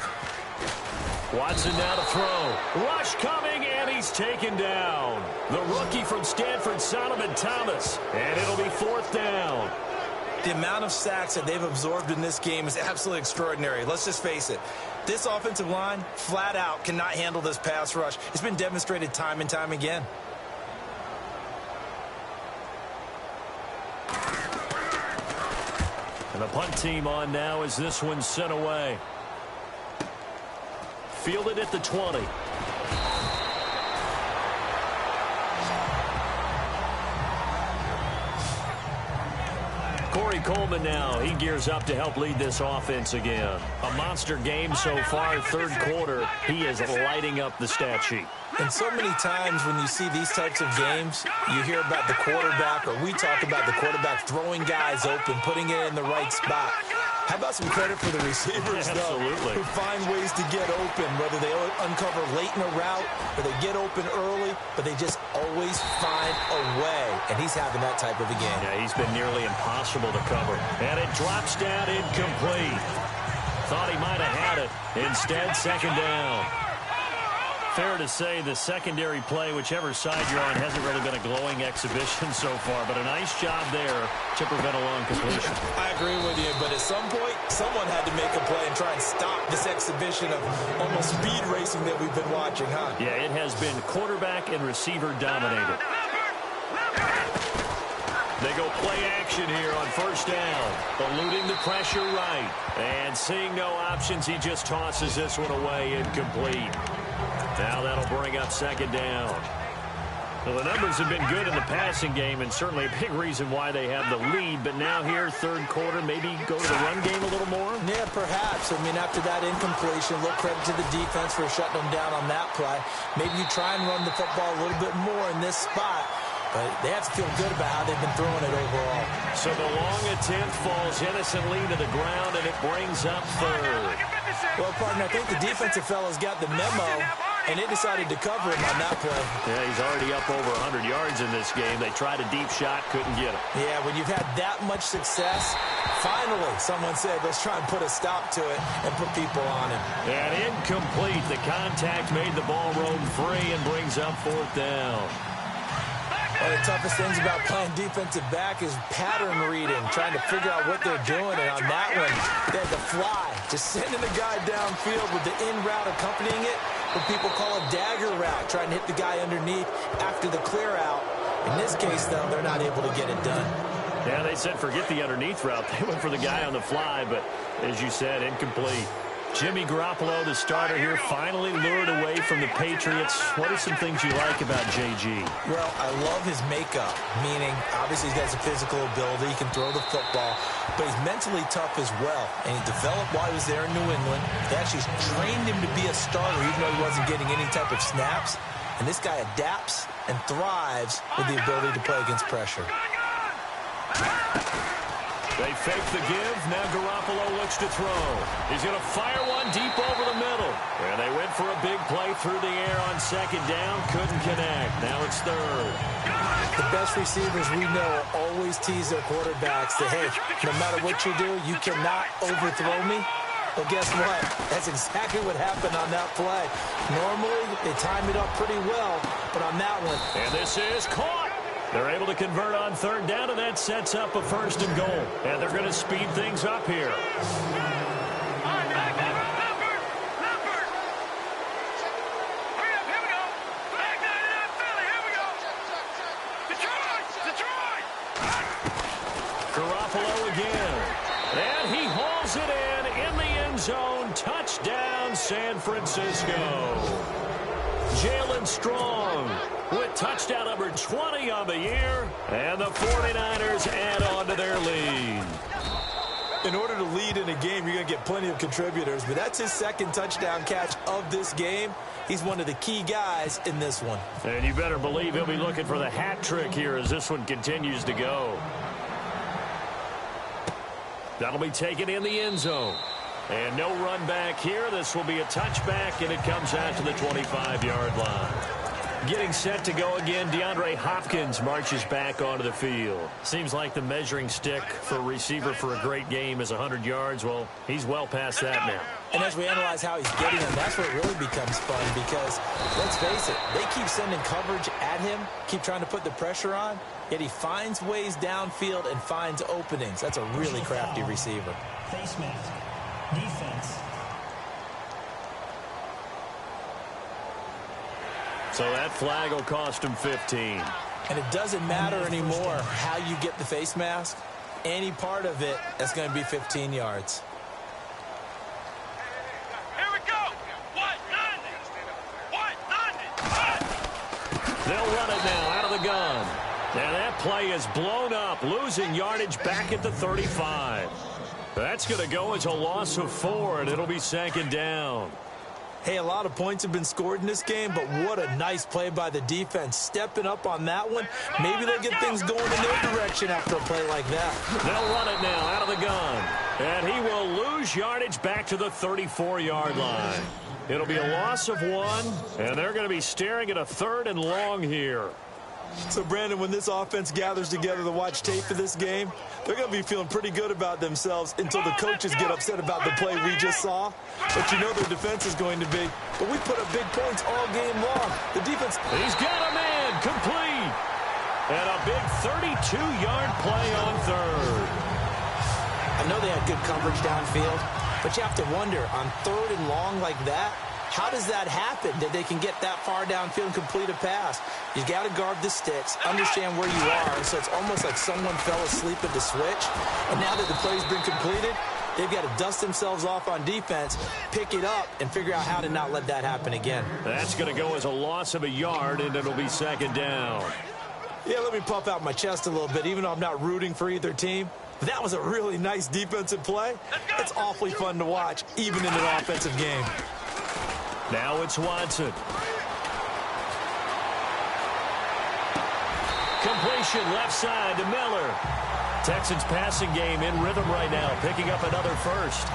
Watson now to throw. Rush coming, and he's taken down. The rookie from Stanford, Solomon Thomas. And it'll be fourth down. The amount of sacks that they've absorbed in this game is absolutely extraordinary. Let's just face it. This offensive line, flat out, cannot handle this pass rush. It's been demonstrated time and time again. And the punt team on now as this one's sent away. Fielded at the 20. Corey Coleman now, he gears up to help lead this offense again. A monster game so far, third quarter. He is lighting up the stat sheet. And so many times when you see these types of games, you hear about the quarterback, or we talk about the quarterback throwing guys open, putting it in the right spot. How about some credit for the receivers, though, who find ways to get open, whether they uncover late in a route or they get open early, but they just always find a way. And he's having that type of a game. Yeah, he's been nearly impossible to cover. And it drops down incomplete. Thought he might have had it. Instead, second down. Fair to say the secondary play, whichever side you're on, hasn't really been a glowing exhibition so far, but a nice job there to prevent a long completion. I agree with you, but at some point, someone had to make a play and try and stop this exhibition of almost speed racing that we've been watching, huh? Yeah, it has been quarterback and receiver dominated. They go play action here on first down. Eluding the pressure right. And seeing no options, he just tosses this one away incomplete. Now that'll bring up second down. Well, the numbers have been good in the passing game and certainly a big reason why they have the lead. But now here, third quarter, maybe go to the run game a little more? Yeah, perhaps. I mean, after that incompletion, a little credit to the defense for shutting them down on that play. Maybe you try and run the football a little bit more in this spot. But they have to feel good about how they've been throwing it overall. So the long attempt falls innocently to the ground, and it brings up third. Well, partner, I think the defensive fellas got the memo, and they decided to cover him on that play. Yeah, he's already up over 100 yards in this game. They tried a deep shot, couldn't get him. Yeah, when you've had that much success, finally, someone said, let's try and put a stop to it and put people on him. And incomplete. The contact made the ball roam free and brings up fourth down. One of the toughest things about playing defensive back is pattern reading, trying to figure out what they're doing. And on that one, they had to fly, just sending the guy downfield with the in route accompanying it, what people call a dagger route, trying to hit the guy underneath after the clear out. In this case, though, they're not able to get it done. Yeah, they said forget the underneath route. They went for the guy on the fly, but as you said, incomplete. Jimmy Garoppolo, the starter here, finally lured away from the Patriots. What are some things you like about JG? Well, I love his makeup, meaning obviously he has a physical ability. He can throw the football, but he's mentally tough as well. And he developed while he was there in New England. They actually trained him to be a starter, even though he wasn't getting any type of snaps. And this guy adapts and thrives with the ability to play against pressure. They fake the give. Now Garoppolo looks to throw. He's going to fire one deep over the middle. And they went for a big play through the air on second down. Couldn't connect. Now it's third. The best receivers we know always tease their quarterbacks that, hey, no matter what you do, you cannot overthrow me. Well, guess what? That's exactly what happened on that play. Normally, they time it up pretty well, but on that one. And this is caught. They're able to convert on third down, and that sets up a first and goal. And they're going to speed things up here. Garoppolo again. And he hauls it in the end zone. Touchdown, San Francisco. Jalen Strong with touchdown number 20 on the year. And the 49ers add on to their lead. In order to lead in a game, you're going to get plenty of contributors, but that's his second touchdown catch of this game. He's one of the key guys in this one. And you better believe he'll be looking for the hat trick here as this one continues to go. That'll be taken in the end zone. And no run back here. This will be a touchback, and it comes out to the 25-yard line. Getting set to go again, DeAndre Hopkins marches back onto the field. Seems like the measuring stick for a receiver for a great game is 100 yards. Well, he's well past that now. And as we analyze how he's getting them, that's where it really becomes fun because, let's face it, they keep sending coverage at him, keep trying to put the pressure on, yet he finds ways downfield and finds openings. That's a really crafty receiver. Face mask. Defense. So that flag will cost him 15. And it doesn't matter anymore how you get the face mask. Any part of it, that's going to be 15 yards. Here we go. What? They'll run it now out of the gun. And that play is blown up, losing yardage back at the 35. That's going to go as a loss of 4, and it'll be second down. Hey, a lot of points have been scored in this game, but what a nice play by the defense. Stepping up on that one, maybe they'll get things going in their direction after a play like that. They'll run it now out of the gun. And he will lose yardage back to the 34-yard line. It'll be a loss of 1, and they're going to be staring at a 3rd and long here. So, Brandon, when this offense gathers together to watch tape of this game, they're going to be feeling pretty good about themselves until the coaches get upset about the play we just saw. But you know their defense is going to be. But we put up big points all game long. The defense. He's got a man complete. And a big 32-yard play on 3rd. I know they had good coverage downfield, but you have to wonder, on 3rd and long like that, How does that happen that they can get that far downfield and complete a pass? You got to guard the sticks, understand where you are, so it's almost like someone fell asleep at the switch, and now that the play's been completed, they've got to dust themselves off on defense, pick it up, and figure out how to not let that happen again. That's going to go as a loss of a yard, and it'll be second down. Yeah, let me puff out my chest a little bit, even though I'm not rooting for either team. That was a really nice defensive play. It's awfully fun to watch, even in an offensive game. Now it's Watson. Completion left side to Miller. Texans passing game in rhythm right now, picking up another first.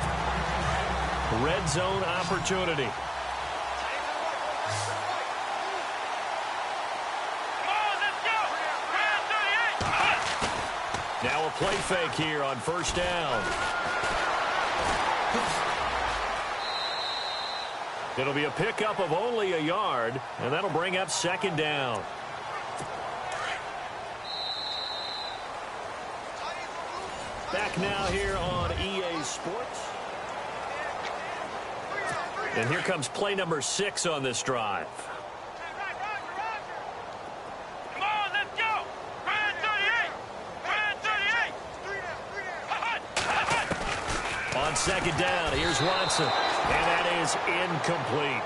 Red zone opportunity. Now a play fake here on first down. It'll be a pickup of only a yard, and that'll bring up second down. Back now here on EA Sports. And here comes play number 6 on this drive. Come on, let's go! Red 38! On second down, here's Watson. And that is incomplete.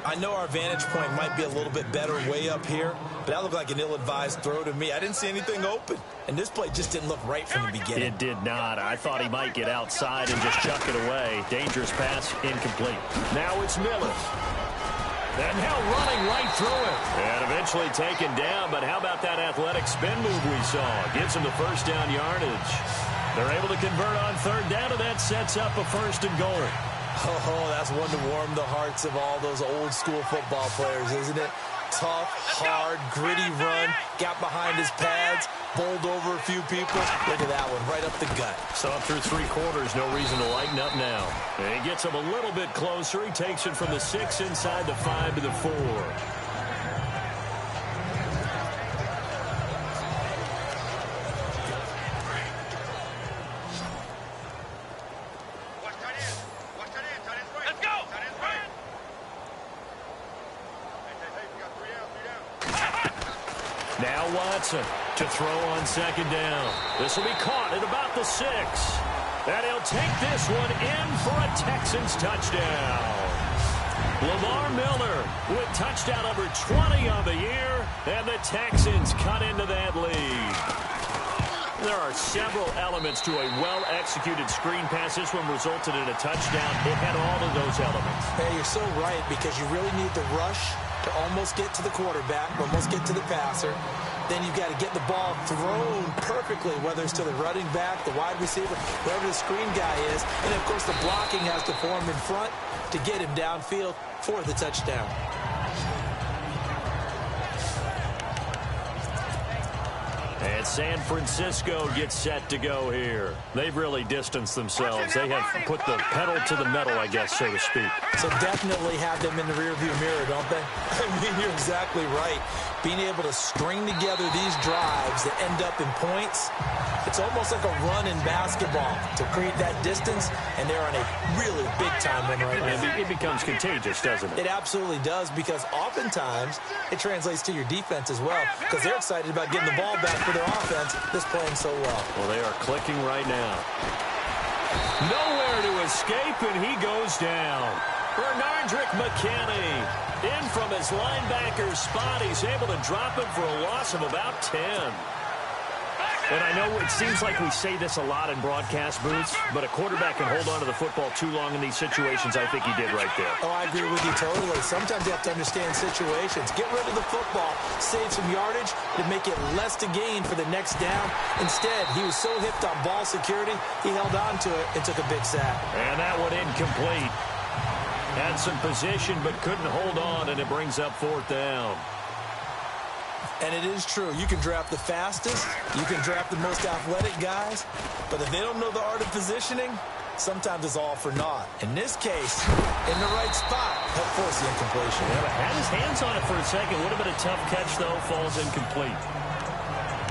I know our vantage point might be a little bit better way up here, but that looked like an ill-advised throw to me. I didn't see anything open, and this play just didn't look right from the beginning. It did not. I thought he might get outside and just chuck it away. Dangerous pass, incomplete. Now it's Miller. And now running right through it. And eventually taken down, but how about that athletic spin move we saw? Gives him the first down yardage. They're able to convert on third down, and that sets up a first and goal. Oh, that's one to warm the hearts of all those old-school football players, isn't it? Tough, hard, gritty run, got behind his pads, bowled over a few people. Look at that one, right up the gut. So through 3 quarters, no reason to lighten up now. And he gets him a little bit closer. He takes it from the 6 inside the 5 to the 4. Now Watson to throw on second down. This will be caught at about the 6. And he'll take this one in for a Texans touchdown. Lamar Miller with touchdown number 20 on the year, and the Texans cut into that lead. There are several elements to a well-executed screen pass. This one resulted in a touchdown. It had all of those elements. Hey, you're so right, because you really need the rush to almost get to the quarterback, almost get to the passer. Then you've got to get the ball thrown perfectly, whether it's to the running back, the wide receiver, wherever the screen guy is. And, of course, the blocking has to form in front to get him downfield for the touchdown. And San Francisco gets set to go here. They've really distanced themselves. They have put the pedal to the metal, I guess, so to speak. So definitely have them in the rearview mirror, don't they? I mean, you're exactly right. Being able to string together these drives that end up in points, it's almost like a run in basketball to create that distance, and they're on a really big-time one right now. It becomes contagious, doesn't it? It absolutely does, because oftentimes it translates to your defense as well, because they're excited about getting the ball back for their offense that's playing so well. Well, they are clicking right now. Nowhere to escape, and he goes down. Bernardrick McKinney in from his linebacker spot. He's able to drop him for a loss of about 10. And I know it seems like we say this a lot in broadcast booths, but a quarterback can hold on to the football too long in these situations. I think he did right there. Oh, I agree with you totally. Sometimes you have to understand situations. Get rid of the football, save some yardage to make it less to gain for the next down. Instead, he was so hipped on ball security, he held on to it and took a big sack. And that one incomplete. Had some position but couldn't hold on, and it brings up fourth down. And it is true. You can draft the fastest. You can draft the most athletic guys. But if they don't know the art of positioning, sometimes it's all for naught. In this case, in the right spot, helped force the incompletion. Yeah, but had his hands on it for a second. Would have been a tough catch, though. Falls incomplete.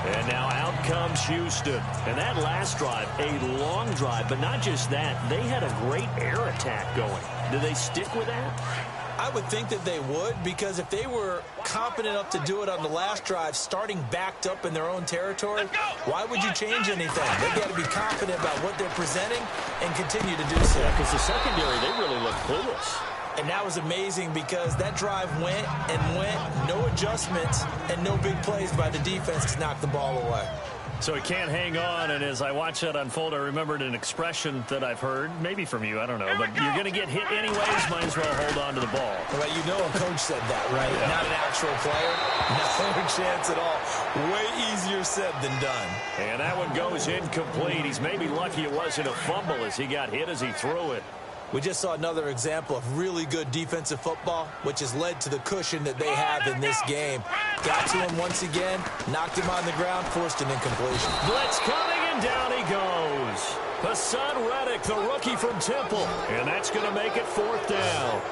And now out comes Houston. And that last drive, a long drive, but not just that. They had a great air attack going. Do they stick with that? I would think that they would, because if they were confident enough to do it on the last drive, starting backed up in their own territory, why would you change anything? They've got to be confident about what they're presenting and continue to do so. Yeah, because the secondary, they really look clueless. And that was amazing because that drive went and went, no adjustments, and no big plays by the defense to knock the ball away. So he can't hang on, and as I watch that unfold, I remembered an expression that I've heard, maybe from you, I don't know, but you're going to get hit anyways, might as well hold on to the ball. Well, you know a coach said that, right? Yeah. Not an actual player. No chance at all. Way easier said than done. And that one goes incomplete. He's maybe lucky it wasn't a fumble as he got hit as he threw it. We just saw another example of really good defensive football, which has led to the cushion that they have in this game. Got to him once again, knocked him on the ground, forced an incompletion. Blitz coming, and down he goes. Hassan Reddick, the rookie from Temple, and that's going to make it 4th down.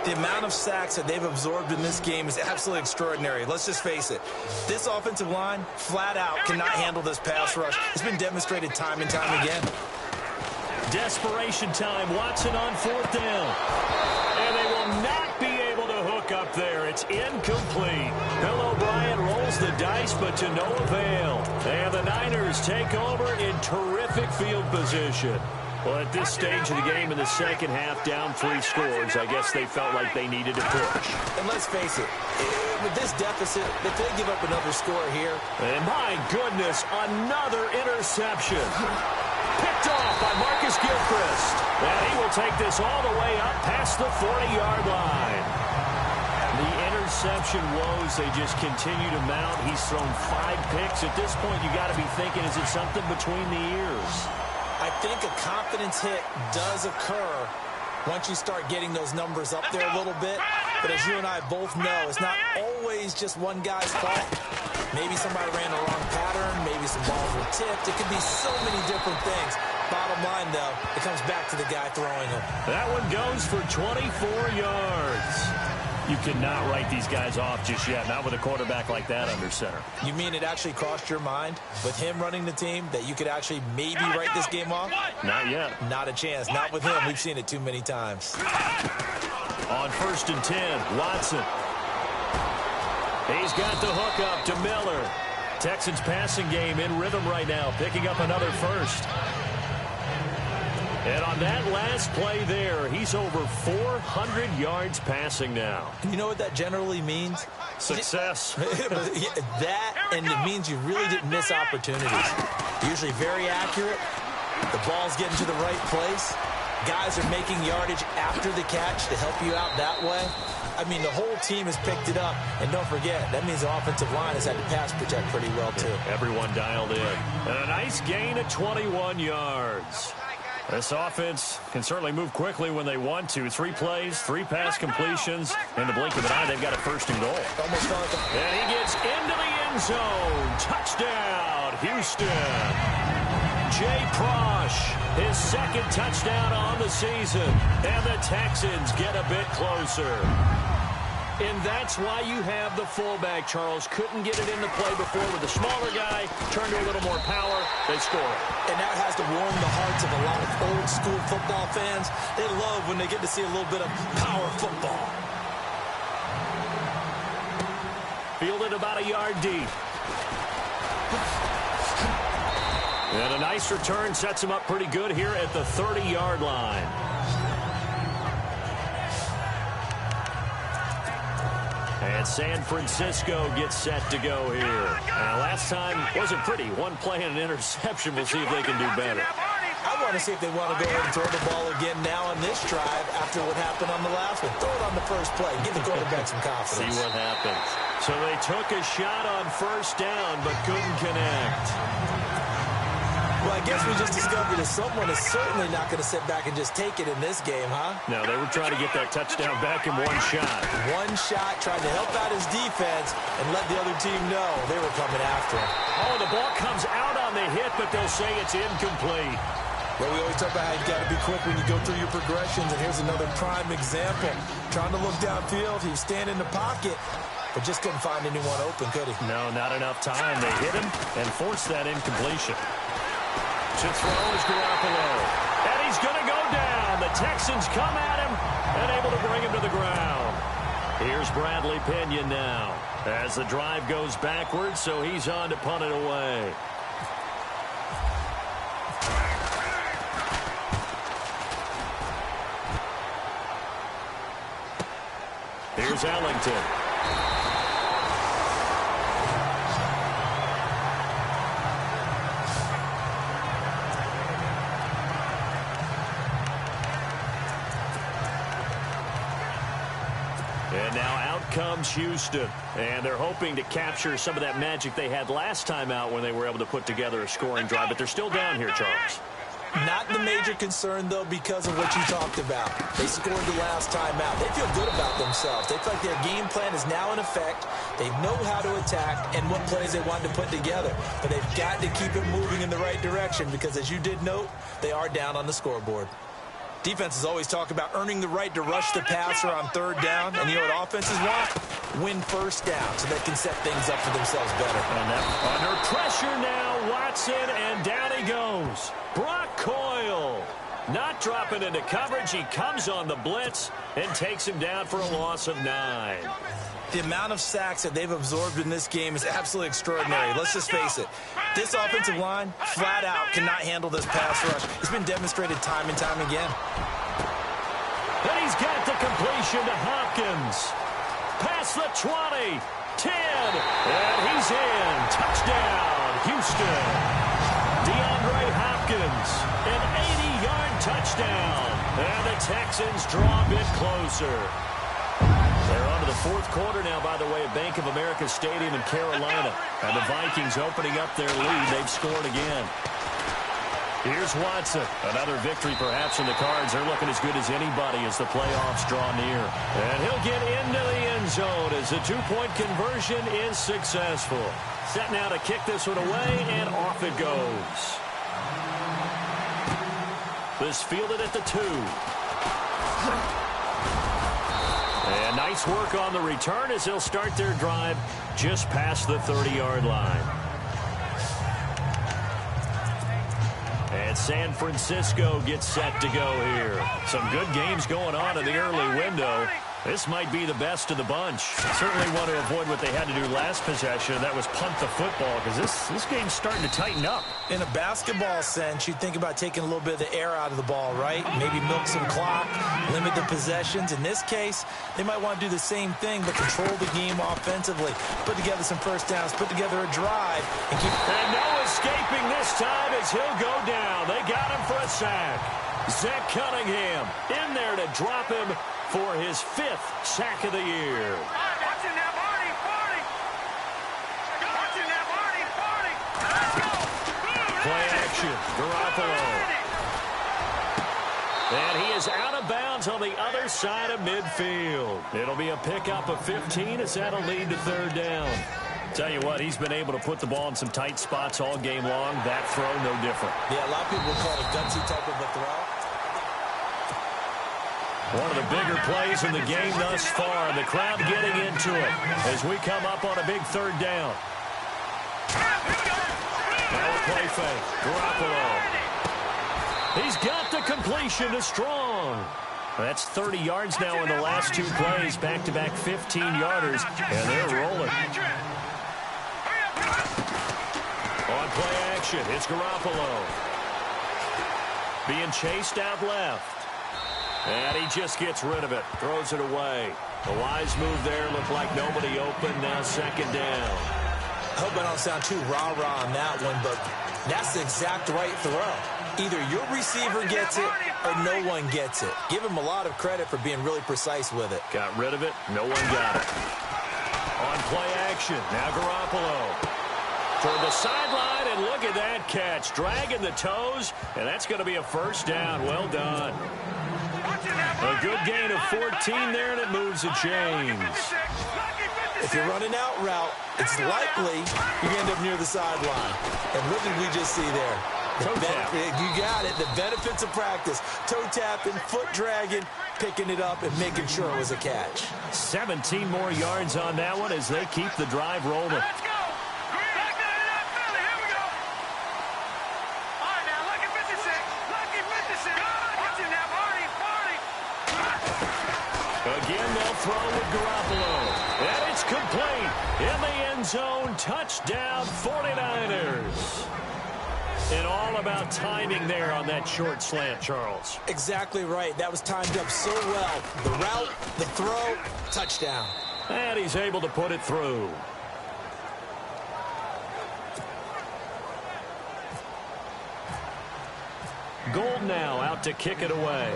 The amount of sacks that they've absorbed in this game is absolutely extraordinary. Let's just face it. This offensive line, flat out, cannot handle this pass rush. It's been demonstrated time and time again. Desperation time. Watson on 4th down. And they will not be able to hook up there. It's incomplete. Bill O'Brien rolls the dice, but to no avail. And the Niners take over in terrific field position. Well, at this stage of the game in the second half, down 3 scores, I guess they felt like they needed to push. And let's face it, with this deficit, if they give up another score here. And my goodness, another interception. Picked off by Marcus Gilchrist. And he will take this all the way up past the 40-yard line. The interception woes, they just continue to mount. He's thrown 5 picks. At this point, you got to be thinking, is it something between the ears? I think a confidence hit does occur once you start getting those numbers up there a little bit. But as you and I both know, it's not always just one guy's fault. Maybe somebody ran the wrong pattern. Maybe some balls were tipped. It could be so many different things. Bottom line, though, it comes back to the guy throwing them. That one goes for 24 yards. You cannot write these guys off just yet, not with a quarterback like that under center. You mean it actually crossed your mind with him running the team that you could actually maybe write this game off? Not yet. Not a chance. Not with him. We've seen it too many times. On 1st and 10, Watson. He's got the hook up to Miller. Texans passing game in rhythm right now, picking up another first. And on that last play there, he's over 400 yards passing now. You know what that generally means? Success. That, and it means you really didn't miss opportunities. Usually very accurate. The ball's getting to the right place. Guys are making yardage after the catch to help you out that way. I mean, the whole team has picked it up. And don't forget, that means the offensive line has had to pass protect pretty well, too. Everyone dialed in. And a nice gain of 21 yards. This offense can certainly move quickly when they want to. 3 plays, 3 pass completions. In the blink of an eye, they've got a 1st and goal. Almost felt like and he gets into the end zone. Touchdown, Houston. Jay Prosh, his 2nd touchdown on the season. And the Texans get a bit closer. And that's why you have the fullback, Charles. Couldn't get it into play before with the smaller guy. Turned to a little more power. They score. And that has to warm the hearts of a lot of old-school football fans. They love when they get to see a little bit of power football. Fielded about a yard deep. And a nice return sets him up pretty good here at the 30-yard line. And San Francisco gets set to go here. Last time wasn't pretty. 1 play and an interception. We'll see if they can do better. I want to see if they want to go ahead and throw the ball again now on this drive after what happened on the last one. Throw it on the first play. Give the quarterback some confidence. See what happens. So they took a shot on 1st down but couldn't connect. Well, I guess we just discovered that someone is certainly not going to sit back and just take it in this game, huh? No, they were trying to get that touchdown back in 1 shot. 1 shot, trying to help out his defense and let the other team know they were coming after him. Oh, the ball comes out on the hit, but they'll say it's incomplete. Well, we always talk about how you got to be quick when you go through your progressions, and here's another prime example. Trying to look downfield, he was standing in the pocket, but just couldn't find anyone open, could he? No, not enough time. They hit him and forced that incompletion. To throw is Garoppolo. And he's going to go down. The Texans come at him and able to bring him to the ground. Here's Bradley Pinion now as the drive goes backwards, so he's on to punt it away. Here's Ellington. And now out comes Houston. And they're hoping to capture some of that magic they had last time out when they were able to put together a scoring drive. But they're still down here, Charles. Not the major concern, though, because of what you talked about. They scored the last time out. They feel good about themselves. They feel like their game plan is now in effect. They know how to attack and what plays they want to put together. But they've got to keep it moving in the right direction because, as you did note, they are down on the scoreboard. Defenses always talk about earning the right to rush the passer on third down. And you know what offenses want? Win first down so they can set things up for themselves better. Under pressure now, Watson, and down he goes. Brock Coyle not dropping into coverage. He comes on the blitz and takes him down for a loss of 9. The amount of sacks that they've absorbed in this game is absolutely extraordinary. Let's just face it. This offensive line, flat out, cannot handle this pass rush. It's been demonstrated time and time again. And he's got the completion to Hopkins. Past the 20, 10, and he's in. Touchdown, Houston. DeAndre Hopkins, an 80-yard touchdown. And the Texans draw a bit closer. They're on to the fourth quarter now, by the way, at Bank of America Stadium in Carolina. And the Vikings opening up their lead. They've scored again. Here's Watson. Another victory perhaps in the cards. They're looking as good as anybody as the playoffs draw near. And he'll get into the end zone as the two-point conversion is successful. Set now to kick this one away, and off it goes. This fielded at the 2. And nice work on the return as they'll start their drive just past the 30-yard line. And San Francisco gets set to go here. Some good games going on in the early window. This might be the best of the bunch. Certainly want to avoid what they had to do last possession. That was punt the football because this game's starting to tighten up. In a basketball sense, you think about taking a little bit of the air out of the ball, right? Maybe milk some clock, limit the possessions. In this case, they might want to do the same thing, but control the game offensively. Put together some first downs, put together a drive, and keep... And no escaping this time as he'll go down. They got him for a sack. Zach Cunningham in there to drop him for his 5th sack of the year. Watching that Marty, 40. Watching that Marty, 40. Let's go. Play action, Garoppolo. And he is out of bounds on the other side of midfield. It'll be a pickup of 15 as that'll lead to third down. Tell you what, he's been able to put the ball in some tight spots all game long. That throw, no different. Yeah, a lot of people would call it a gutsy type of a throw. One of the bigger plays in the game thus far. The crowd getting into it as we come up on a big third down. Now a play fake. Garoppolo. He's got the completion to Strong. That's 30 yards now in the last 2 plays. Back-to-back 15-yarders, and they're rolling. On play action, it's Garoppolo. Being chased out left. And he just gets rid of it. Throws it away. The wise move there. Looked like nobody open. Now second down. I hope I don't sound too rah-rah on that one, but that's the exact right throw. Either your receiver gets it or no one gets it. Give him a lot of credit for being really precise with it. Got rid of it. No one got it. On play action. Now Garoppolo. Toward the sideline, and look at that catch. Dragging the toes, and that's going to be a first down. Well done. A good gain of 14 there, and it moves the chains. If you're running out route, it's likely you're going to end up near the sideline. And what did we just see there? Toe tap. You got it. The benefits of practice. Toe tapping, foot dragging, picking it up, and making sure it was a catch. 17 more yards on that one as they keep the drive rolling. Let's go. Back to the Philly. Here we go. All right, now, lucky 56. Lucky 56. Watch him now, Marty. Again, they'll throw with Garoppolo. And it's complete. In the end zone, touchdown 49ers. And all about timing there on that short slant, Charles. Exactly right. That was timed up so well. The route, the throw, touchdown. And he's able to put it through. Gold now out to kick it away.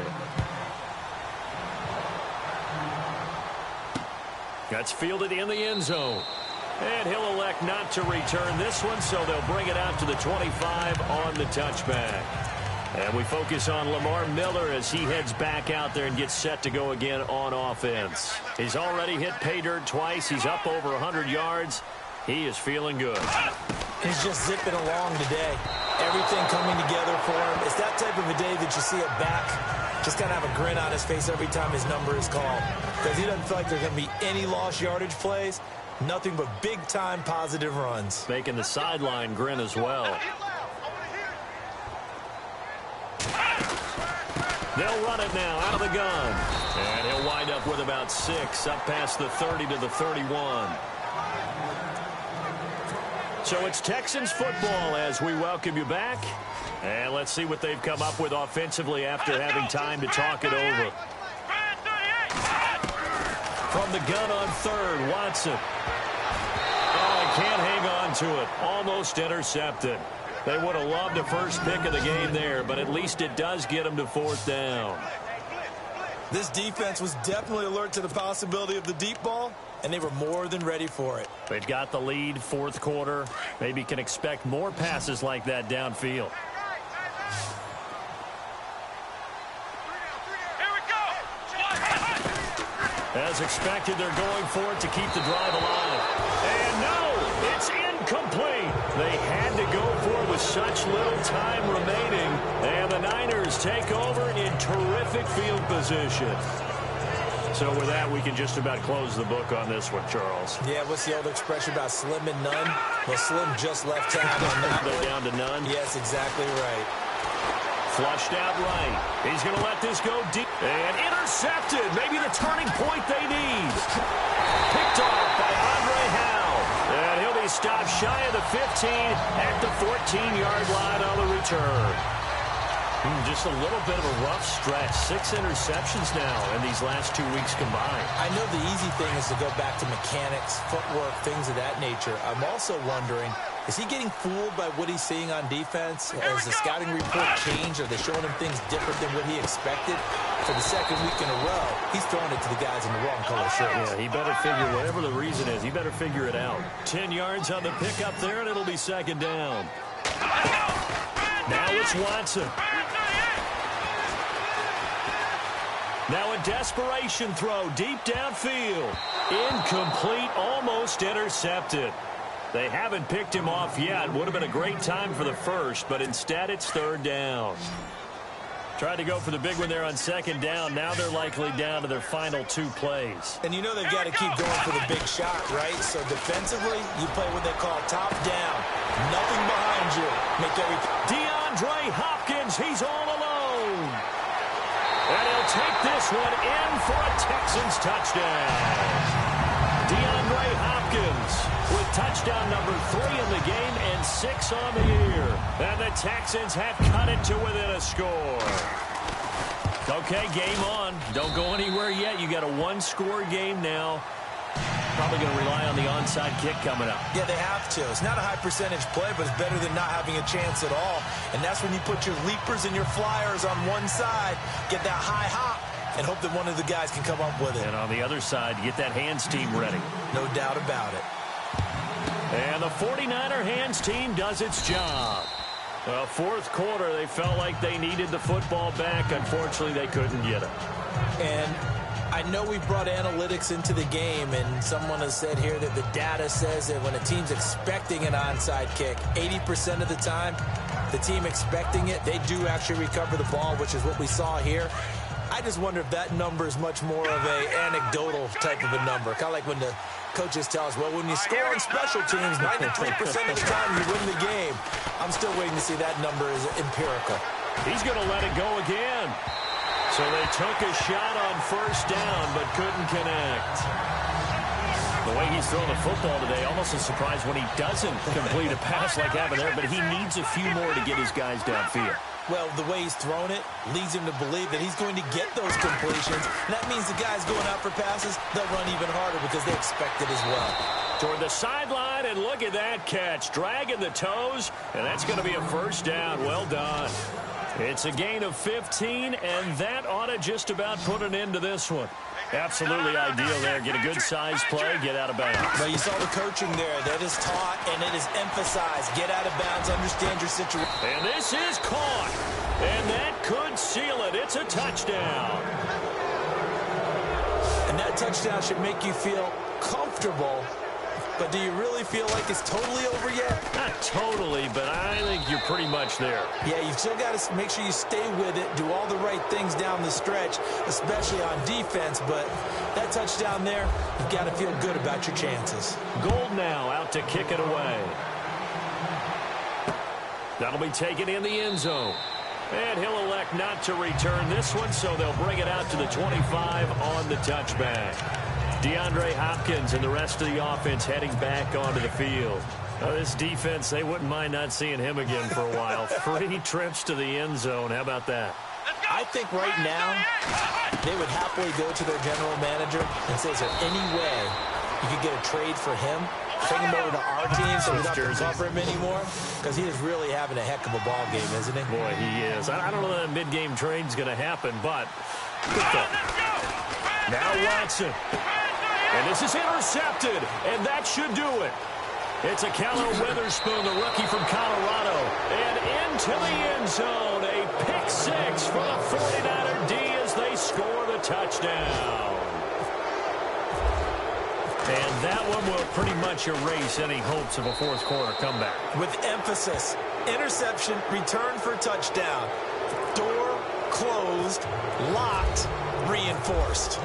That's fielded in the end zone. And he'll elect not to return this one, so they'll bring it out to the 25 on the touchback. And we focus on Lamar Miller as he heads back out there and gets set to go again on offense. He's already hit pay dirt twice. He's up over 100 yards. He is feeling good. He's just zipping along today. Everything coming together for him. It's that type of a day that you see a back just kind of have a grin on his face every time his number is called. Because he doesn't feel like there's going to be any lost yardage plays. Nothing but big-time positive runs. Making the sideline grin as well. They'll run it now out of the gun. And he'll wind up with about 6 up past the 30 to the 31. So it's Texans football as we welcome you back. And let's see what they've come up with offensively after having time to talk it over. From the gun on third, Watson. Oh, can't hang on to it. Almost intercepted. They would have loved the first pick of the game there, but at least it does get them to 4th down. This defense was definitely alert to the possibility of the deep ball, and they were more than ready for it. They've got the lead, 4th quarter. Maybe can expect more passes like that downfield. As expected, they're going for it to keep the drive alive. And no, it's incomplete. They had to go for it with such little time remaining. And the Niners take over in terrific field position. So with that, we can just about close the book on this one, Charles. Yeah, what's the old expression about slim and none? Well, Slim just left town on that one. They're down to none. Yes, exactly right. Flushed out right. He's going to let this go deep. And intercepted. Maybe the turning point they need. Picked off by Andre Howe. And he'll be stopped shy of the 15 at the 14-yard line on the return. Just a little bit of a rough stretch. 6 interceptions now in these last 2 weeks combined. I know the easy thing is to go back to mechanics, footwork, things of that nature. I'm also wondering, is he getting fooled by what he's seeing on defense? Has the scouting report changed? Are they showing him things different than what he expected? For the second week in a row, he's throwing it to the guys in the wrong color shirts. Yeah, he better figure, whatever the reason is, he better figure it out. 10 yards on the pickup there, and it'll be 2nd down. Now it's Watson. Now a desperation throw deep downfield. Incomplete, almost intercepted. They haven't picked him off yet. Would have been a great time for the first, but instead it's 3rd down. Tried to go for the big one there on 2nd down. Now they're likely down to their final 2 plays. And you know they've got to keep going for the big shot, right? So defensively, you play what they call top down. Nothing behind you. Make everything. DeAndre Hopkins, he's all alone. And he'll take this one in for a Texans touchdown. DeAndre Hopkins with touchdown number 3 in the game and 6 on the year. And the Texans have cut it to within a score. Okay, game on. Don't go anywhere yet. You got a 1-score game now. Probably going to rely on the onside kick coming up. Yeah, they have to. It's not a high percentage play, but it's better than not having a chance at all. And that's when you put your leapers and your flyers on one side, get that high hop, and hope that one of the guys can come up with it. And on the other side, get that hands team ready. No doubt about it. And the 49er hands team does its job. 4th quarter, they felt like they needed the football back. Unfortunately, they couldn't get it. And I know we brought analytics into the game, and someone has said here that the data says that when a team's expecting an onside kick, 80% of the time, the team expecting it, they do actually recover the ball, which is what we saw here. I just wonder if that number is much more of a anecdotal type of a number. Kind of like when the coaches tell us, well, when you score on special teams, 93% of the time you win the game. I'm still waiting to see that number is empirical. He's going to let it go again. So they took a shot on first down, but couldn't connect. The way he's throwing the football today, almost a surprise when he doesn't complete a pass like happened there, but he needs a few more to get his guys downfield. Well, the way he's thrown it leads him to believe that he's going to get those completions. And that means the guys going out for passes, they'll run even harder because they expect it as well. Toward the sideline, and look at that catch. Dragging the toes, and that's going to be a first down. Well done. It's a gain of 15, and that ought to just about put an end to this one. Absolutely ideal there. Get a good size play, get out of bounds. Well, you saw the coaching there. That is taught and it is emphasized. Get out of bounds, understand your situation. And this is caught. And that could seal it. It's a touchdown. And that touchdown should make you feel comfortable. But do you really feel like it's totally over yet? Not totally, but I think you're pretty much there. Yeah, you've still got to make sure you stay with it, do all the right things down the stretch, especially on defense. But that touchdown there, you've got to feel good about your chances. Gold now out to kick it away. That'll be taken in the end zone. And he'll elect not to return this one, so they'll bring it out to the 25 on the touchback. DeAndre Hopkins and the rest of the offense heading back onto the field. This defense, they wouldn't mind not seeing him again for a while. 3 trips to the end zone. How about that? I think right now they would happily go to their general manager and say, is there any way you could get a trade for him? Take him over to our team so we don't have to cover him anymore? Because he is really having a heck of a ball game, isn't he? Boy, he is. I don't know that a mid-game trade's going to happen, but good thought. Now Watson. And this is intercepted, and that should do it. It's a Callum Witherspoon, the rookie from Colorado. And into the end zone, a pick 6 for the 49er D as they score the touchdown. And that one will pretty much erase any hopes of a fourth quarter comeback. With emphasis, interception, return for touchdown. Door closed, locked, reinforced.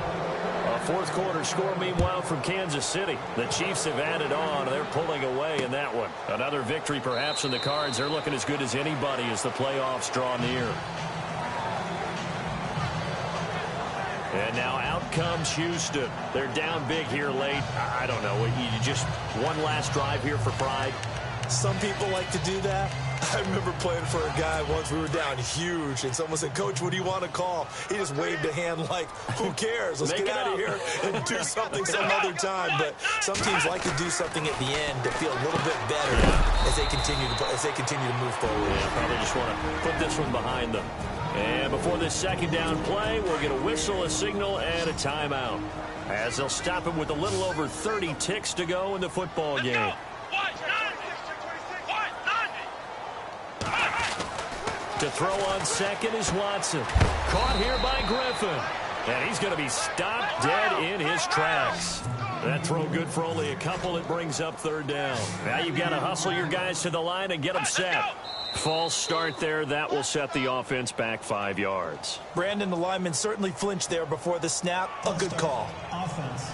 A fourth quarter score, meanwhile, from Kansas City. The Chiefs have added on. They're pulling away in that one. Another victory perhaps in the cards. They're looking as good as anybody as the playoffs draw near. And now out comes Houston. They're down big here late. I don't know. You just one last drive here for pride. Some people like to do that. I remember playing for a guy once. We were down huge, and someone said, Coach, what do you want to call? He just waved a hand like, who cares? Let's get out of here and do something some other time. But some teams like to do something at the end to feel a little bit better as they continue to move forward. Yeah, probably just want to put this one behind them. And before this second down play, we'll get a whistle, a signal, and a timeout. As they'll stop it with a little over 30 ticks to go in the football game. To throw on second is Watson. Caught here by Griffin. And he's going to be stopped dead in his tracks. That throw good for only a couple. It brings up third down. Now you've got to hustle your guys to the line and get them set. False start there. That will set the offense back 5 yards. Brandon, the lineman certainly flinched there before the snap. A good call. Offense.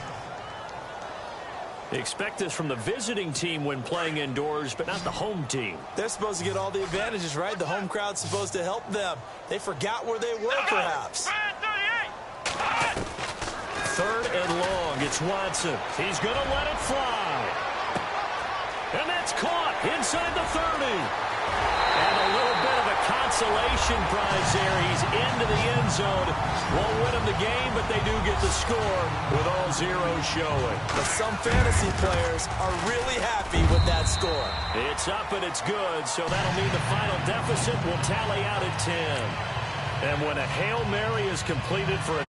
Expect this from the visiting team when playing indoors, but not the home team. They're supposed to get all the advantages, right? The home crowd's supposed to help them. They forgot where they were, perhaps. Third and long. It's Watson. He's going to let it fly. And that's caught inside the 30. And a little bit of a consolation prize there. He's into the end zone. Won't win them the game, but they do get the score with all zeros showing. But some fantasy players are really happy with that score. It's up and it's good, so that'll mean the final deficit will tally out at 10. And when a Hail Mary is completed for a